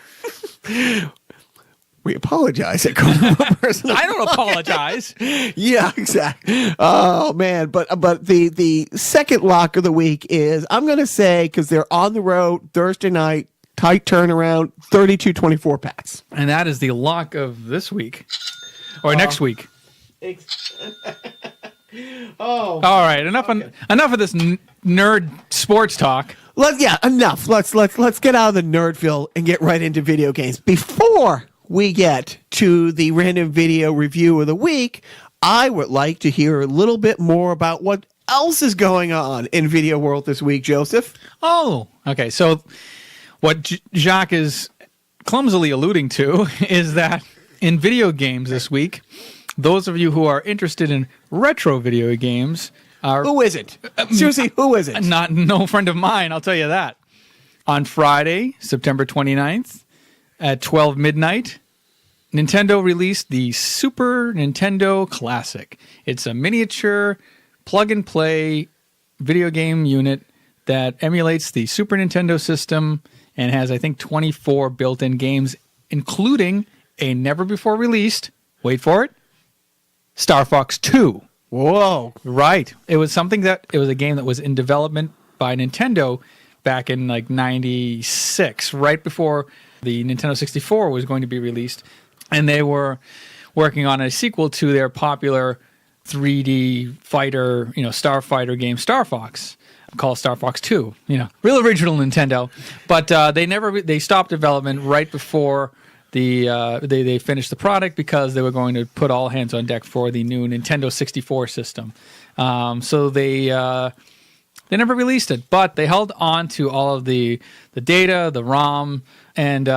We apologize. I don't apologize. Yeah, exactly. Oh, man. But the second lock of the week is, I'm going to say, because they're on the road Thursday night, tight turnaround, 32-24 Pats. And that is the lock of this week. Or next week. Oh, all right. Enough of this nerd sports talk. Enough. Let's get out of the nerdville and get right into video games. Before we get to the random video review of the week, I would like to hear a little bit more about what else is going on in video world this week, Joseph. Oh, okay. So what Jacques is clumsily alluding to is that in video games this week, those of you who are interested in retro video games are... Who is it? Seriously, who is it? No friend of mine, I'll tell you that. On Friday, September 29th, at 12 midnight, Nintendo released the Super Nintendo Classic. It's a miniature plug-and-play video game unit that emulates the Super Nintendo system and has, I think, 24 built-in games, including a never-before-released, wait for it, Star Fox 2. Whoa. Right. It was a game that was in development by Nintendo back in like 96, right before the Nintendo 64 was going to be released. And they were working on a sequel to their popular 3D fighter, starfighter game Star Fox, called Star Fox 2, real original Nintendo. But they stopped development right before they finished the product because they were going to put all hands on deck for the new Nintendo 64 system. So they never released it, but they held on to all of the data, the ROM, and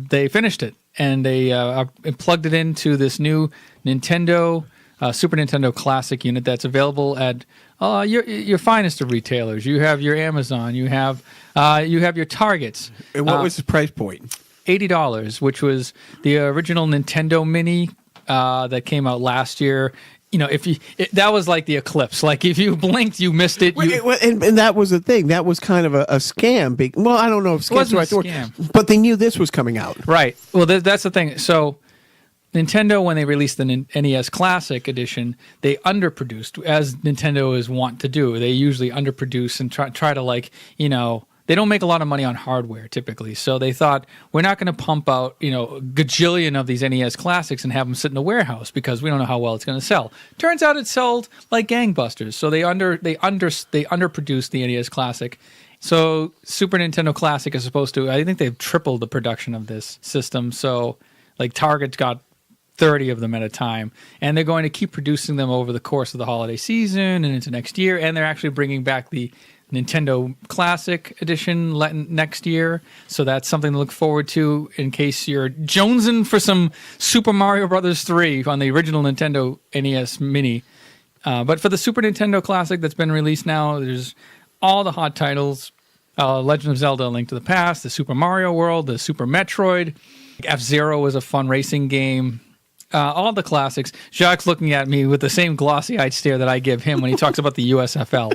they finished it. And they plugged it into this new Nintendo Super Nintendo Classic unit that's available at your finest of retailers. You have your Amazon. You have your Targets. And what was the price point? $80, which was the original Nintendo Mini that came out last year. That was like the eclipse. Like if you blinked, you missed it. And that was the thing. That was kind of a scam. Well, I don't know if scam is the right word, but they knew this was coming out. Right. Well, that's the thing. So Nintendo, when they released the NES Classic Edition, they underproduced, as Nintendo is wont to do. They usually underproduce and try to, like, you know, they don't make a lot of money on hardware typically. So they thought, we're not going to pump out, you know, a gajillion of these NES Classics and have them sit in a warehouse because we don't know how well it's going to sell. Turns out it sold like gangbusters. So they underproduced the NES Classic. So Super Nintendo Classic is supposed to, I think they've tripled the production of this system. So like Target's got 30 of them at a time, and they're going to keep producing them over the course of the holiday season and into next year, and they're actually bringing back the Nintendo Classic Edition next year, so that's something to look forward to in case you're jonesing for some Super Mario Brothers 3 on the original Nintendo NES Mini. But for the Super Nintendo Classic that's been released now, there's all the hot titles, Legend of Zelda: A Link to the Past, the Super Mario World, the Super Metroid, F-Zero was a fun racing game. All the classics. Jacques looking at me with the same glossy-eyed stare that I give him when he talks about the USFL.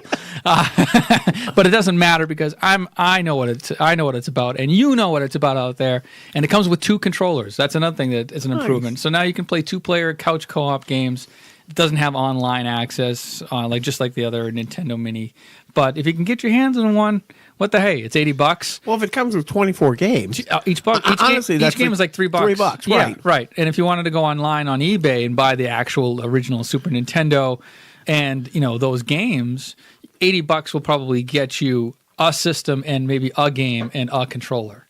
But it doesn't matter because I know what it's about, and you know what it's about out there. And it comes with 2 controllers. That's another thing that is an improvement. So now you can play 2-player couch co-op games. It doesn't have online access, just like the other Nintendo Mini. But if you can get your hands on one, what the hey? It's $80. Well, if it comes with 24 games, each game is like $3. $3, right? Yeah, right. And if you wanted to go online on eBay and buy the actual original Super Nintendo, and you know those games, $80 will probably get you a system and maybe a game and a controller,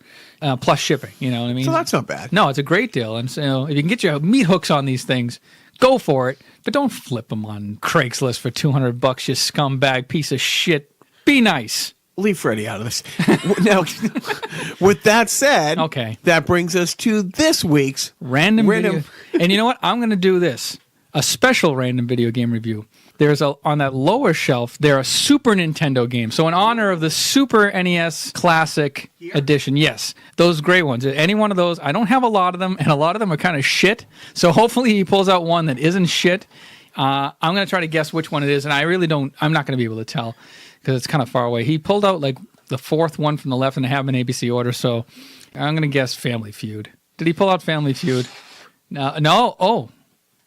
plus shipping. You know what I mean? So that's not bad. No, it's a great deal. And so if you can get your meat hooks on these things, go for it. But don't flip them on Craigslist for $200, you scumbag piece of shit. Be nice. Leave Freddie out of this. Now, with that said, okay, that brings us to this week's random video. And you know what? I'm going to do this. A special random video game review. There's on that lower shelf, there are Super Nintendo games. So in honor of the Super NES Classic Edition, yes, those great ones. Any one of those, I don't have a lot of them, and a lot of them are kind of shit. So hopefully he pulls out one that isn't shit. I'm going to try to guess which one it is, and I'm not going to be able to tell because it's kind of far away. He pulled out like the 4th one from the left, and I have them in ABC order, so I'm going to guess Family Feud. Did he pull out Family Feud? No. Oh,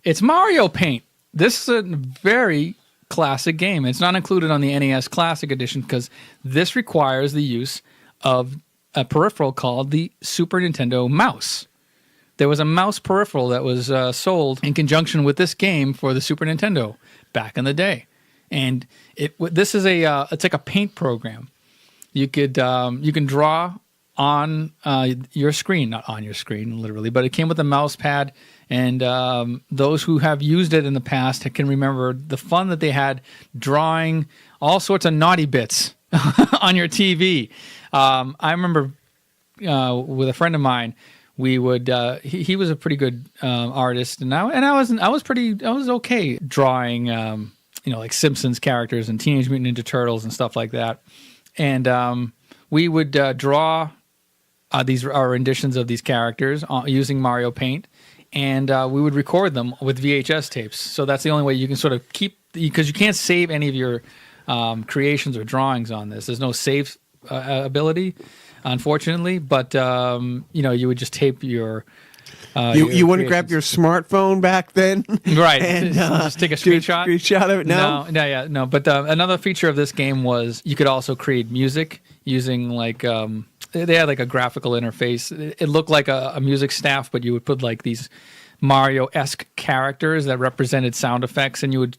it's Mario Paint. This is a very classic game. It's not included on the NES Classic Edition because this requires the use of a peripheral called the Super Nintendo Mouse. There was a mouse peripheral that was sold in conjunction with this game for the Super Nintendo back in the day, and this is it's like a paint program. You can draw on your screen, not on your screen literally, but it came with a mouse pad. And those who have used it in the past can remember the fun that they had drawing all sorts of naughty bits on your TV. I remember with a friend of mine, we would he was a pretty good artist, and I was okay drawing like Simpsons characters and Teenage Mutant Ninja Turtles and stuff like that. And we would draw our renditions of these characters using Mario Paint. And we would record them with VHS tapes. So that's the only way you can sort of keep, because you can't save any of your creations or drawings on this. There's no save ability, unfortunately. But you would just tape your. You wouldn't grab your smartphone back then, right? And just take a screenshot. Screenshot of it. No. But another feature of this game was you could also create music using like. They had like a graphical interface. It looked like a music staff, but you would put like these Mario-esque characters that represented sound effects, and you would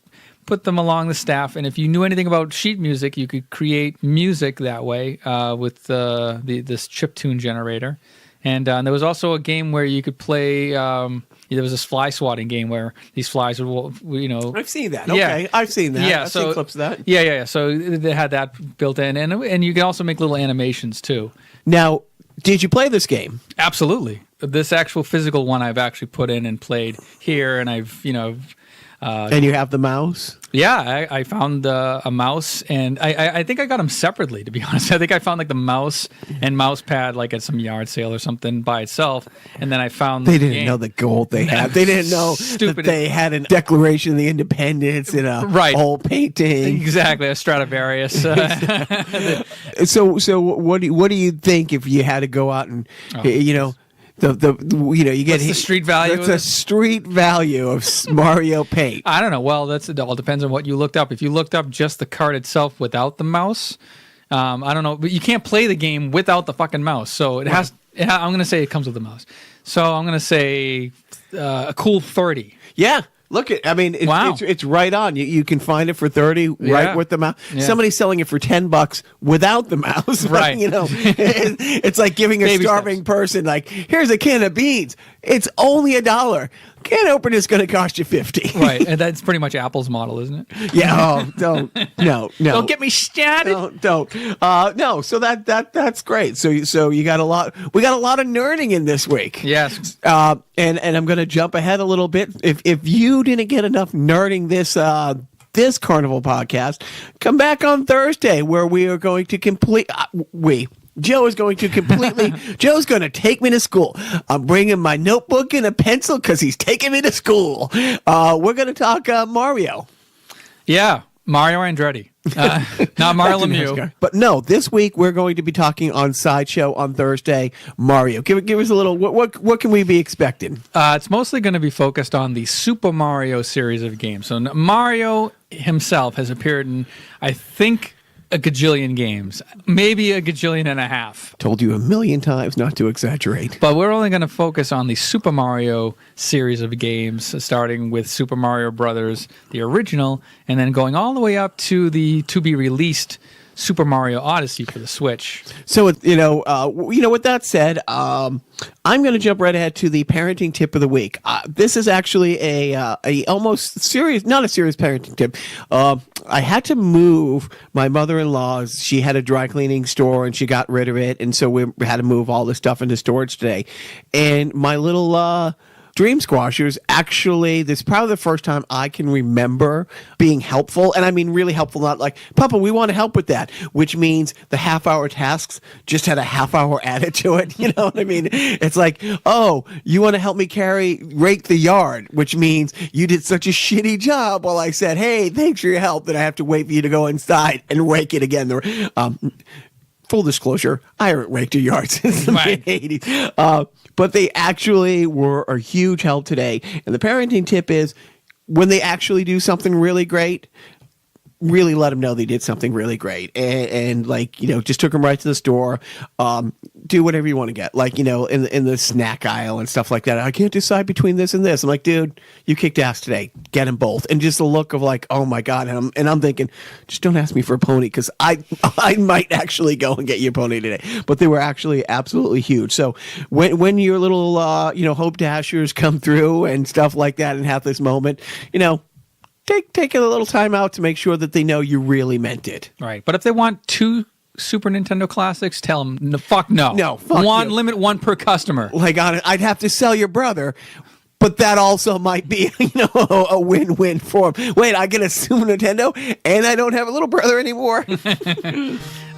put them along the staff. And if you knew anything about sheet music, you could create music that way with this chiptune generator. And there was also a game where you could play. There was this fly swatting game where these flies would, I've seen that. Yeah. Okay, I've seen that. Yeah, I've seen clips of that. Yeah. So they had that built in, and you can also make little animations too. Now, did you play this game? Absolutely. This actual physical one I've actually put in and played here, and I've and you have the mouse? Yeah, I found a mouse, and I think I got them separately, to be honest. I think I found like the mouse and mouse pad like at some yard sale or something by itself, and then I found They didn't know the gold they had. They didn't know that they had a Declaration of the Independence in a old painting. Exactly, a Stradivarius. So what do you think if you had to go out and you get What's the street value That's of a it? street value of Mario Paint. I don't know. Well, it all depends on what you looked up. If you looked up just the card itself without the mouse, I don't know. But you can't play the game without the fucking mouse. So it has. I'm going to say it comes with the mouse. So I'm going to say a cool 30. Yeah. Look at, I mean, Wow. it's right on. You can find it for 30 right Yeah. with the mouse. Yeah. Somebody's selling it for $10 without the mouse. Right. It's like giving a Baby starving steps. person, like, here's a can of beans. It's only $1. Can opener is going to cost you 50. Right, and that's pretty much Apple's model, isn't it? Yeah. Oh, no. Don't get me started. Don't. No. So that's great. So you got a lot. We got a lot of nerding in this week. Yes. And I'm going to jump ahead a little bit. If you didn't get enough nerding this Carnival podcast, come back on Thursday where we are going to complete. Joe is going to completely. Joe's going to take me to school. I'm bringing my notebook and a pencil because he's taking me to school. We're going to talk Mario. Yeah, Mario Andretti, not Mario Lemieux. But no, this week we're going to be talking on Sideshow on Thursday. Mario, give us a little. What can we be expecting? It's mostly going to be focused on the Super Mario series of games. So Mario himself has appeared in, I think, a gajillion games, maybe a gajillion and a half. Told you a million times not to exaggerate. But we're only going to focus on the Super Mario series of games, starting with Super Mario Brothers, the original, and then going all the way up to the to-be-released Super Mario Odyssey for the Switch. So, with that said, I'm going to jump right ahead to the parenting tip of the week. This is actually a almost serious, not a serious parenting tip. I had to move my mother-in-law's. She had a dry cleaning store and she got rid of it. And so we had to move all this stuff into storage today. And my little, Dream Squashers, actually, this is probably the first time I can remember being helpful. And I mean really helpful, not like, Papa, we want to help with that, which means the half-hour tasks just had a half-hour added to it. You know what I mean? It's like, oh, you want to help me rake the yard, which means you did such a shitty job while I said, hey, thanks for your help, that I have to wait for you to go inside and rake it again. Full disclosure, I haven't raked a yard since the mid-'80s. But they actually were a huge help today. And the parenting tip is when they actually do something really great, really let them know they did something really great. And just took them right to the store. Do whatever you want to get. In the snack aisle and stuff like that. I can't decide between this and this. I'm like, dude, you kicked ass today. Get them both. And just the look of like, oh my God. And I'm thinking, just don't ask me for a pony because I might actually go and get you a pony today. But they were actually absolutely huge. So when your little, Hope Dashers come through and stuff like that and have this moment, take a little time out to make sure that they know you really meant it. Right. But if they want 2 Super Nintendo classics, tell them, no, fuck no. No, fuck you. Limit 1 per customer. Like, I'd have to sell your brother, but that also might be, a win-win for him. Wait, I get a Super Nintendo, and I don't have a little brother anymore?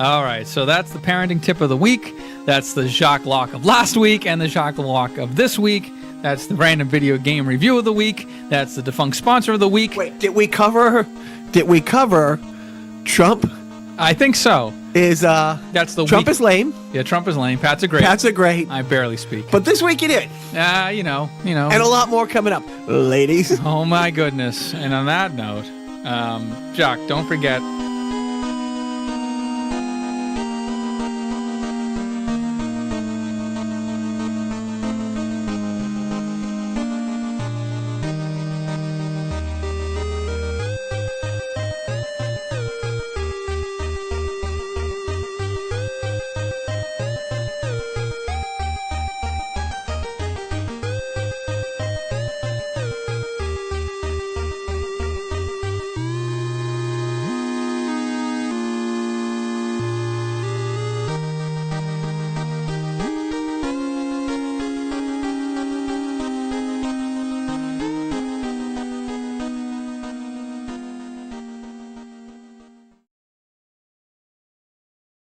All right, so that's the parenting tip of the week. That's the Jacques Lock of last week and the Jacques Lock of this week. That's the random video game review of the week. That's the defunct sponsor of the week. Wait, did we cover Trump? I think so. That's the Trump week. Is lame. Yeah, Trump is lame. Pat's a great. Pat's a great. I barely speak. But this week you did. You know. And a lot more coming up, ladies. Oh my goodness. And on that note, Jacques, don't forget